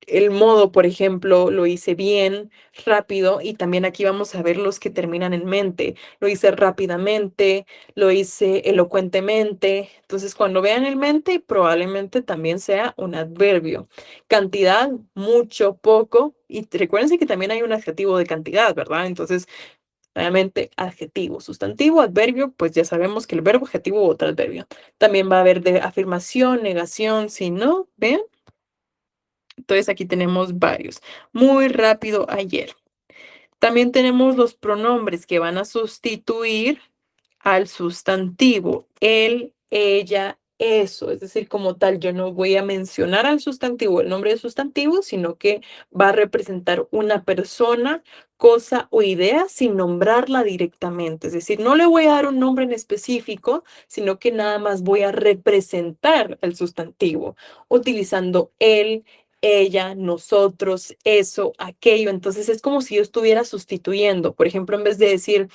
El modo, por ejemplo, lo hice bien, rápido, y también aquí vamos a ver los que terminan en mente. Lo hice rápidamente, lo hice elocuentemente. Entonces, cuando vean el mente, probablemente también sea un adverbio. Cantidad, mucho, poco. Y recuérdense que también hay un adjetivo de cantidad, ¿verdad? Entonces, obviamente, adjetivo, sustantivo, adverbio, pues ya sabemos que el verbo, adjetivo u otro adverbio. También va a haber de afirmación, negación, si no, ¿ven? Entonces aquí tenemos varios. Muy rápido ayer. También tenemos los pronombres que van a sustituir al sustantivo. Él, ella, eso. Es decir, como tal, yo no voy a mencionar al sustantivo, el nombre del sustantivo, sino que va a representar una persona, cosa o idea sin nombrarla directamente. Es decir, no le voy a dar un nombre en específico, sino que nada más voy a representar el sustantivo utilizando él, ella, nosotros, eso, aquello. Entonces es como si yo estuviera sustituyendo. Por ejemplo, en vez de decir,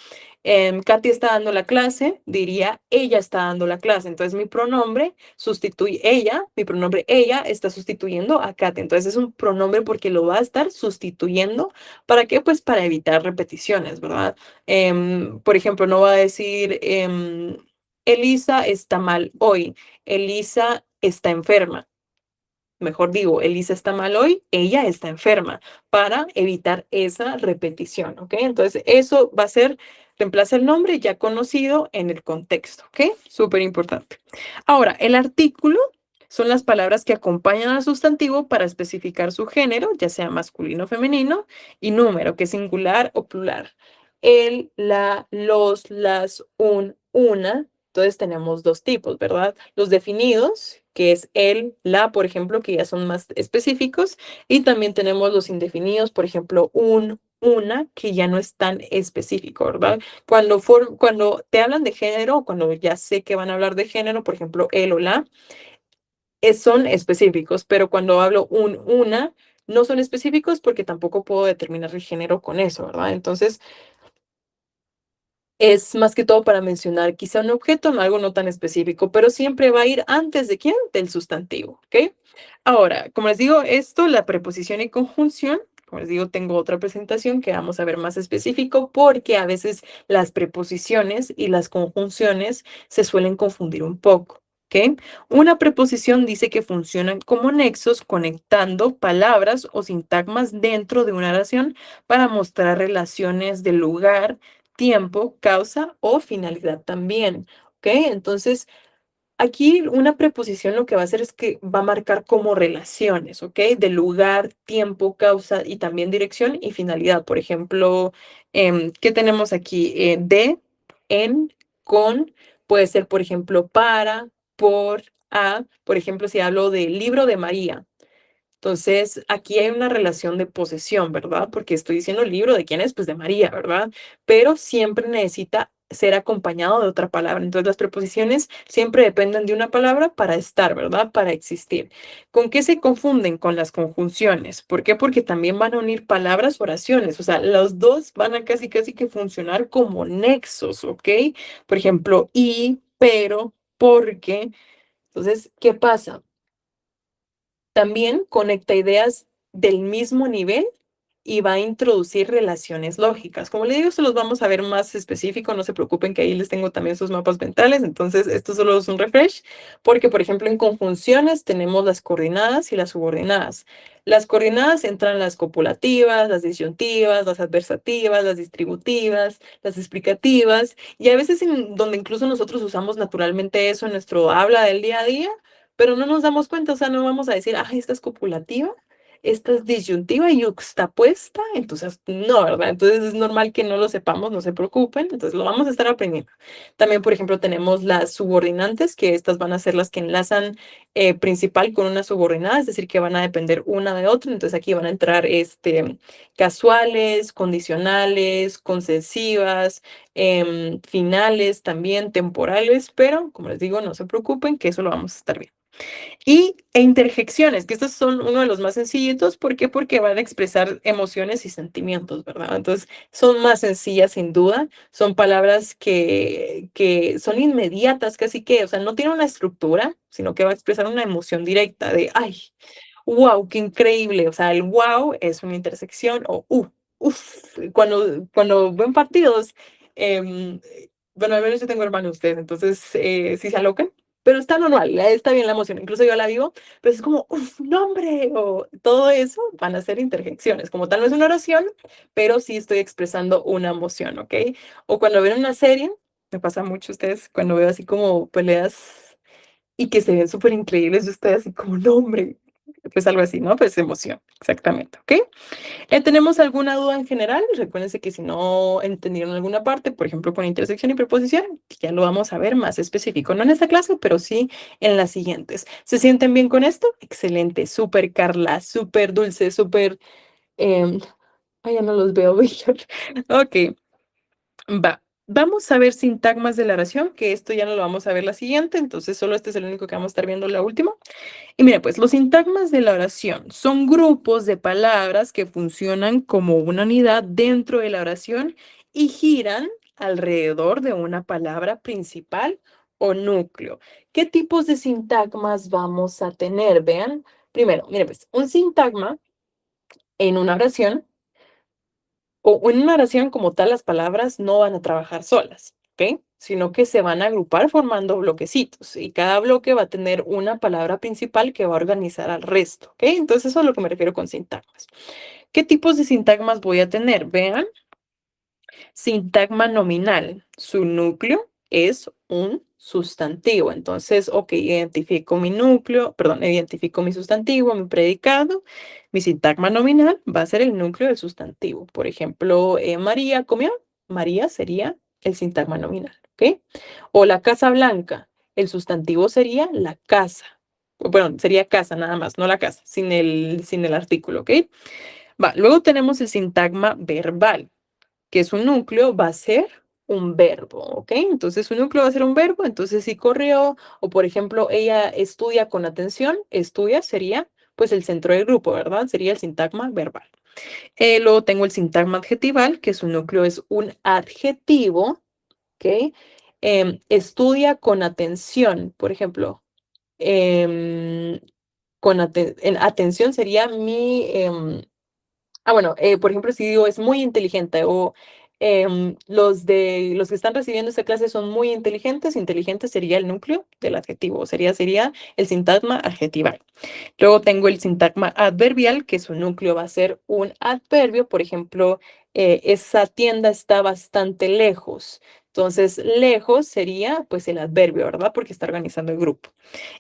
Katy está dando la clase, diría, ella está dando la clase. Entonces mi pronombre sustituye ella, mi pronombre ella está sustituyendo a Katy. Entonces es un pronombre porque lo va a estar sustituyendo. ¿Para qué? Pues para evitar repeticiones, ¿verdad? Por ejemplo, no va a decir, Elisa está mal hoy, Elisa está enferma. Mejor digo, Elisa está mal hoy, ella está enferma, para evitar esa repetición, ¿ok? Entonces, eso va a ser, reemplaza el nombre ya conocido en el contexto, ¿ok? Súper importante. Ahora, el artículo son las palabras que acompañan al sustantivo para especificar su género, ya sea masculino o femenino, y número, que es singular o plural. El, la, los, las, un, una. Entonces tenemos dos tipos, ¿verdad? Los definidos, que es el, la, por ejemplo, que ya son más específicos, y también tenemos los indefinidos, por ejemplo, un, una, que ya no es tan específico, ¿verdad? Cuando te hablan de género, cuando ya sé que van a hablar de género, por ejemplo, el o la, son específicos, pero cuando hablo un, una, no son específicos porque tampoco puedo determinar el género con eso, ¿verdad? Entonces, es más que todo para mencionar quizá un objeto, no algo no tan específico, pero siempre va a ir antes de quién, del sustantivo, ¿ok? Ahora, como les digo, esto, la preposición y conjunción, como les digo, tengo otra presentación que vamos a ver más específico porque a veces las preposiciones y las conjunciones se suelen confundir un poco. ¿Ok? Una preposición dice que funcionan como nexos conectando palabras o sintagmas dentro de una oración para mostrar relaciones de lugar, tiempo, causa o finalidad también. ¿Ok? Entonces, aquí una preposición lo que va a hacer es que va a marcar como relaciones, ¿ok? De lugar, tiempo, causa y también dirección y finalidad. Por ejemplo, ¿qué tenemos aquí? De, en, con, puede ser, por ejemplo, para, por, a. Por ejemplo, si hablo del libro de María. Entonces, aquí hay una relación de posesión, ¿verdad? Porque estoy diciendo el libro de quién es, pues de María, ¿verdad? Pero siempre necesita ser acompañado de otra palabra. Entonces, las preposiciones siempre dependen de una palabra para estar, ¿verdad? Para existir. ¿Con qué se confunden? Con las conjunciones. ¿Por qué? Porque también van a unir palabras, oraciones. O sea, los dos van a casi, casi que funcionar como nexos, ¿ok? Por ejemplo, y, pero, porque. Entonces, ¿qué pasa? También conecta ideas del mismo nivel y va a introducir relaciones lógicas. Como le digo, se los vamos a ver más específico, no se preocupen que ahí les tengo también sus mapas mentales, entonces esto solo es un refresh, porque por ejemplo en conjunciones tenemos las coordinadas y las subordinadas. Las coordinadas entran las copulativas, las disyuntivas, las adversativas, las distributivas, las explicativas, y a veces donde incluso nosotros usamos naturalmente eso en nuestro habla del día a día, pero no nos damos cuenta, o sea, no vamos a decir, ah, esta es copulativa, esta es disyuntiva y yuxtapuesta, entonces no, ¿verdad? Entonces es normal que no lo sepamos, no se preocupen, entonces lo vamos a estar aprendiendo. También, por ejemplo, tenemos las subordinantes, que estas van a ser las que enlazan principal con una subordinada, es decir, que van a depender una de otra. Entonces aquí van a entrar casuales, condicionales, concesivas, finales también, temporales, pero como les digo, no se preocupen, que eso lo vamos a estar viendo. E interjecciones, que estos son uno de los más sencillitos. ¿Por qué? Porque van a expresar emociones y sentimientos, ¿verdad? Entonces, son más sencillas sin duda. Son palabras que son inmediatas, casi que, o sea, no tienen una estructura, sino que va a expresar una emoción directa de, ay, wow, qué increíble. O sea, el wow es una intersección o uf. Cuando ven partidos, em, bueno, al menos yo tengo hermanos ustedes, entonces sí se alocan, pero está normal, está bien la emoción. Incluso yo la vivo, pero es como, uf, nombre, o todo eso van a ser interjecciones. Como tal, no es una oración, pero sí estoy expresando una emoción, ¿ok? O cuando ven una serie, me pasa mucho a ustedes, cuando veo así como peleas y que se ven súper increíbles, yo estoy así como, nombre, pues algo así, ¿no? Pues emoción, exactamente, ¿ok? ¿Tenemos alguna duda en general? Recuérdense que si no entendieron alguna parte, por ejemplo, con intersección y preposición, ya lo vamos a ver más específico, no en esta clase, pero sí en las siguientes. ¿Se sienten bien con esto? Excelente, súper Carla, súper dulce, súper... em, ay, ya no los veo, Víctor. Ok, va. Vamos a ver sintagmas de la oración, que esto ya no lo vamos a ver la siguiente, entonces solo este es el único que vamos a estar viendo la última. Y mira, pues los sintagmas de la oración son grupos de palabras que funcionan como una unidad dentro de la oración y giran alrededor de una palabra principal o núcleo. ¿Qué tipos de sintagmas vamos a tener? Vean, primero, mire, pues un sintagma en una oración o en una oración como tal, las palabras no van a trabajar solas, ¿ok? Sino que se van a agrupar formando bloquecitos y cada bloque va a tener una palabra principal que va a organizar al resto, ¿ok? Entonces eso es a lo que me refiero con sintagmas. ¿Qué tipos de sintagmas voy a tener? Vean, sintagma nominal. Su núcleo es un sustantivo. Entonces, ok, identifico mi núcleo, perdón, identifico mi sustantivo, mi predicado. Mi sintagma nominal va a ser el núcleo del sustantivo. Por ejemplo, María comió. María sería el sintagma nominal, ¿ok? O la Casa Blanca. El sustantivo sería la casa. Bueno, sería casa nada más, no la casa, sin el artículo, ¿ok? Va, luego tenemos el sintagma verbal, que su núcleo va a ser un verbo, ¿ok? Entonces su núcleo va a ser un verbo, entonces si corrió o por ejemplo ella estudia con atención, estudia sería pues el centro del grupo, ¿verdad? Sería el sintagma verbal. Luego tengo el sintagma adjetival, que su núcleo es un adjetivo, ¿ok? Estudia con atención, por ejemplo, em, en atención sería bueno, por ejemplo, si digo es muy inteligente o los que están recibiendo esta clase son muy inteligentes, inteligente sería el núcleo del adjetivo, sería el sintagma adjetival. Luego tengo el sintagma adverbial, que su núcleo va a ser un adverbio, por ejemplo, esa tienda está bastante lejos. Entonces, lejos sería pues el adverbio, ¿verdad? Porque está organizando el grupo.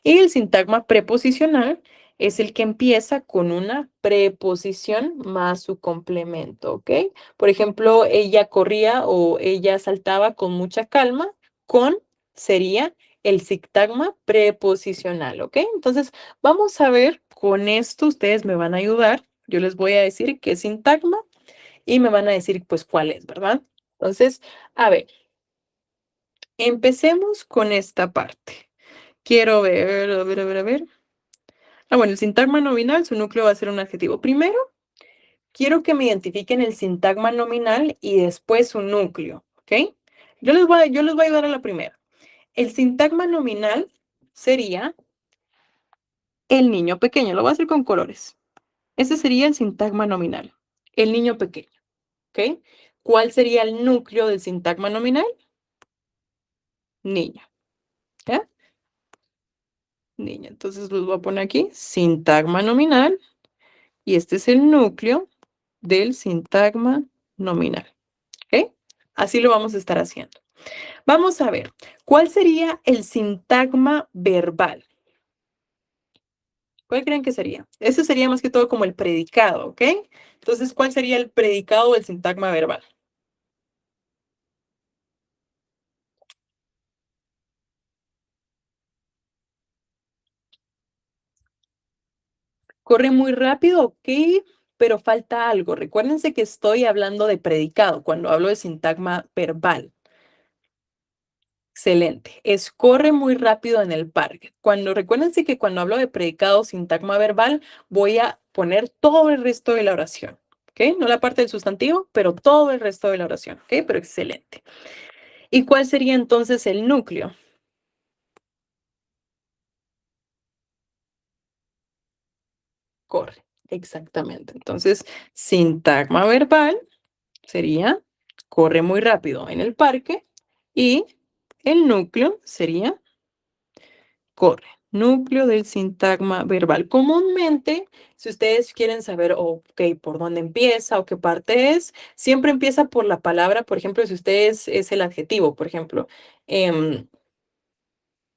Y el sintagma preposicional es el que empieza con una preposición más su complemento, ¿ok? Por ejemplo, ella corría o ella saltaba con mucha calma, con sería el sintagma preposicional, ¿ok? Entonces, vamos a ver, con esto ustedes me van a ayudar. Yo les voy a decir qué es sintagma y me van a decir pues cuál es, ¿verdad? Entonces, a ver, empecemos con esta parte. Quiero ver, a ver, a ver, a ver. Bueno, el sintagma nominal, su núcleo va a ser un adjetivo. Primero, quiero que me identifiquen el sintagma nominal y después su núcleo, ¿ok? Yo les voy a ayudar a la primera. El sintagma nominal sería el niño pequeño. Lo voy a hacer con colores. Ese sería el sintagma nominal, el niño pequeño, ¿ok? ¿Cuál sería el núcleo del sintagma nominal? Niña, ¿ya? Niña. Entonces los voy a poner aquí, sintagma nominal, y este es el núcleo del sintagma nominal. ¿Ok? Así lo vamos a estar haciendo. Vamos a ver, ¿cuál sería el sintagma verbal? ¿Cuál creen que sería? Ese sería más que todo como el predicado, ¿ok? Entonces, ¿cuál sería el predicado del sintagma verbal? Corre muy rápido, ok, pero falta algo. Recuérdense que estoy hablando de predicado cuando hablo de sintagma verbal. Excelente. Es corre muy rápido en el parque. Recuérdense que cuando hablo de predicado, sintagma verbal, voy a poner todo el resto de la oración. ¿Ok? No la parte del sustantivo, pero todo el resto de la oración. ¿Ok? Pero excelente. ¿Y cuál sería entonces el núcleo? Corre. Exactamente. Entonces, sintagma verbal sería corre muy rápido en el parque y el núcleo sería corre. Núcleo del sintagma verbal. Comúnmente, si ustedes quieren saber, ok, por dónde empieza o qué parte es, siempre empieza por la palabra. Por ejemplo, si ustedes es el adjetivo, por ejemplo, em,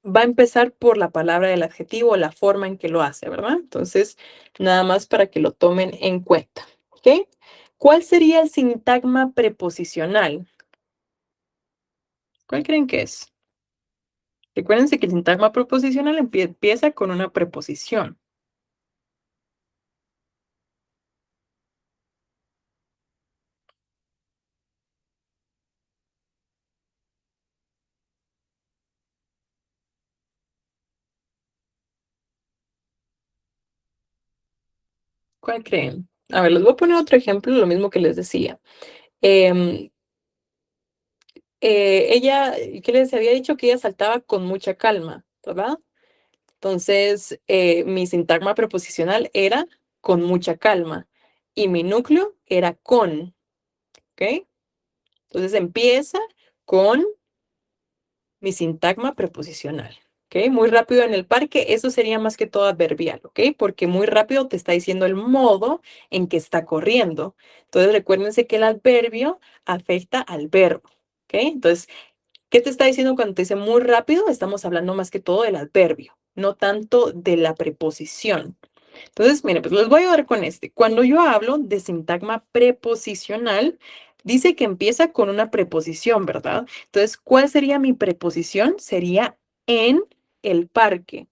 va a empezar por la palabra del adjetivo o la forma en que lo hace, ¿verdad? Entonces, nada más para que lo tomen en cuenta. ¿Ok? ¿Cuál sería el sintagma preposicional? ¿Cuál creen que es? Recuérdense que el sintagma preposicional empieza con una preposición. ¿Cuál creen? A ver, les voy a poner otro ejemplo, lo mismo que les decía. Em, ella, ¿qué les había dicho? Que ella saltaba con mucha calma, ¿verdad? Entonces, mi sintagma preposicional era con mucha calma y mi núcleo era con, ¿ok? Entonces empieza con mi sintagma preposicional, ¿ok? Muy rápido en el parque, eso sería más que todo adverbial, ¿ok? Porque muy rápido te está diciendo el modo en que está corriendo. Entonces, recuérdense que el adverbio afecta al verbo, ¿ok? Entonces, ¿qué te está diciendo cuando te dice muy rápido? Estamos hablando más que todo del adverbio, no tanto de la preposición. Entonces, miren, pues los voy a dar con este. Cuando yo hablo de sintagma preposicional, dice que empieza con una preposición, ¿verdad? Entonces, ¿cuál sería mi preposición? Sería en el parque,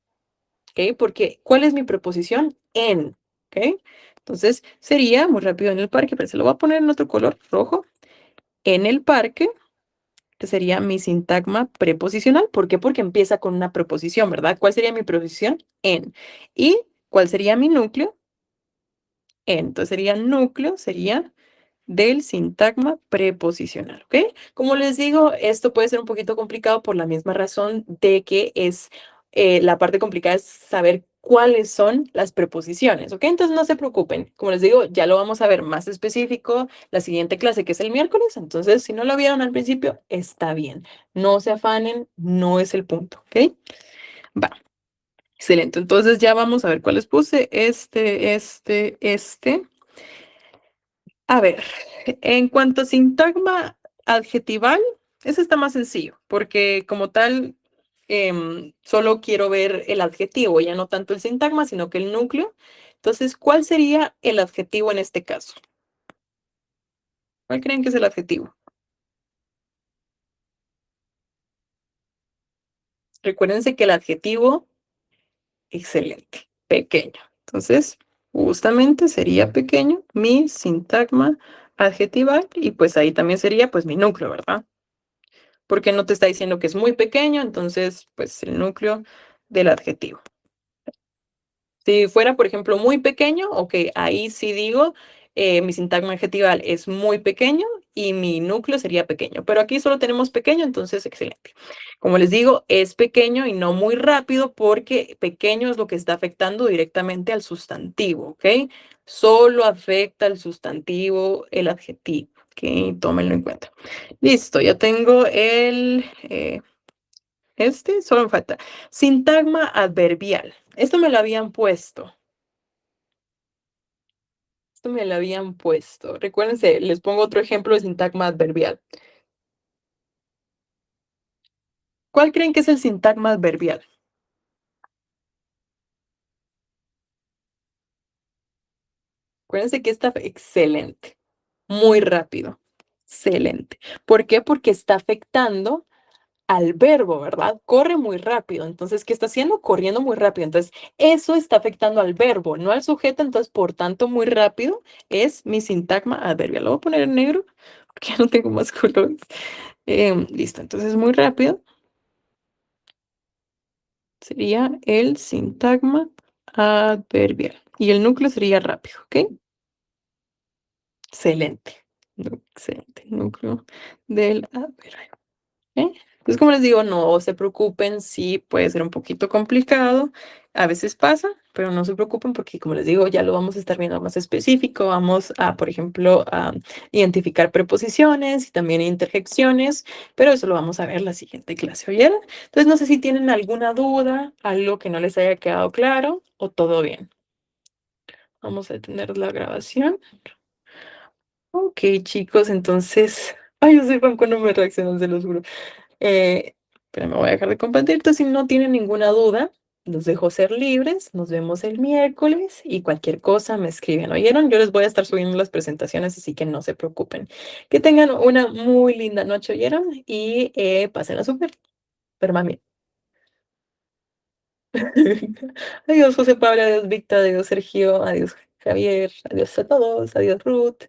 ¿ok? Porque, ¿cuál es mi preposición? En, ¿ok? Entonces, sería muy rápido en el parque, pero se lo voy a poner en otro color, rojo. En el parque, que sería mi sintagma preposicional. ¿Por qué? Porque empieza con una preposición, ¿verdad? ¿Cuál sería mi preposición? En. ¿Y cuál sería mi núcleo? Entonces sería núcleo, sería del sintagma preposicional, ¿ok? Como les digo, esto puede ser un poquito complicado por la misma razón de que es, la parte complicada es saber cuáles son las preposiciones, ¿ok? Entonces no se preocupen. Como les digo, ya lo vamos a ver más específico la siguiente clase, que es el miércoles. Entonces, si no lo vieron al principio, está bien. No se afanen, no es el punto, ¿ok? Va. Excelente. Entonces ya vamos a ver cuáles puse. Este. A ver, en cuanto a sintagma adjetival, ese está más sencillo, porque como tal, solo quiero ver el adjetivo, ya no tanto el sintagma, sino que el núcleo. Entonces, ¿cuál sería el adjetivo en este caso? ¿Cuál creen que es el adjetivo? Recuérdense que el adjetivo, excelente, pequeño. Entonces, justamente sería pequeño mi sintagma adjetival y pues ahí también sería pues mi núcleo, ¿verdad? Porque no te está diciendo que es muy pequeño, entonces, pues el núcleo del adjetivo. Si fuera, por ejemplo, muy pequeño, ok, ahí sí digo, mi sintagma adjetival es muy pequeño y mi núcleo sería pequeño. Pero aquí solo tenemos pequeño, entonces excelente. Como les digo, es pequeño y no muy rápido porque pequeño es lo que está afectando directamente al sustantivo, ¿ok? Solo afecta al sustantivo el adjetivo, ¿ok? Tómenlo en cuenta. Listo, ya tengo solo me falta. Sintagma adverbial. Esto me lo habían puesto. Esto me lo habían puesto. Recuérdense, les pongo otro ejemplo de sintagma adverbial. ¿Cuál creen que es el sintagma adverbial? Acuérdense que está excelente, muy rápido, excelente. ¿Por qué? Porque está afectando al verbo, ¿verdad? Corre muy rápido. Entonces, ¿qué está haciendo? Corriendo muy rápido. Entonces, eso está afectando al verbo, no al sujeto. Entonces, por tanto, muy rápido es mi sintagma adverbial. Lo voy a poner en negro porque ya no tengo más colores. Listo. Entonces, muy rápido sería el sintagma adverbial. Y el núcleo sería rápido, ¿ok? Excelente. Excelente. Núcleo del adverbio. ¿Eh? Entonces, como les digo, no se preocupen si puede ser un poquito complicado. A veces pasa, pero no se preocupen porque, como les digo, ya lo vamos a estar viendo más específico. Vamos a, por ejemplo, a identificar preposiciones y también interjecciones, pero eso lo vamos a ver la siguiente clase, ¿oyeron? Entonces, no sé si tienen alguna duda, algo que no les haya quedado claro o todo bien. Vamos a detener la grabación. Ok, chicos, entonces, ay, yo soy fan cuando me reaccionan, se los juro. Pero me voy a dejar de compartir. Entonces, si no tienen ninguna duda, los dejo ser libres. Nos vemos el miércoles y cualquier cosa me escriben. ¿Oyeron? Yo les voy a estar subiendo las presentaciones, así que no se preocupen. Que tengan una muy linda noche, ¿oyeron? Y pásenla súper. Pero mami. Adiós, José Pablo. Adiós, Víctor. Adiós, Sergio. Adiós, Javier. Adiós a todos. Adiós, Ruth.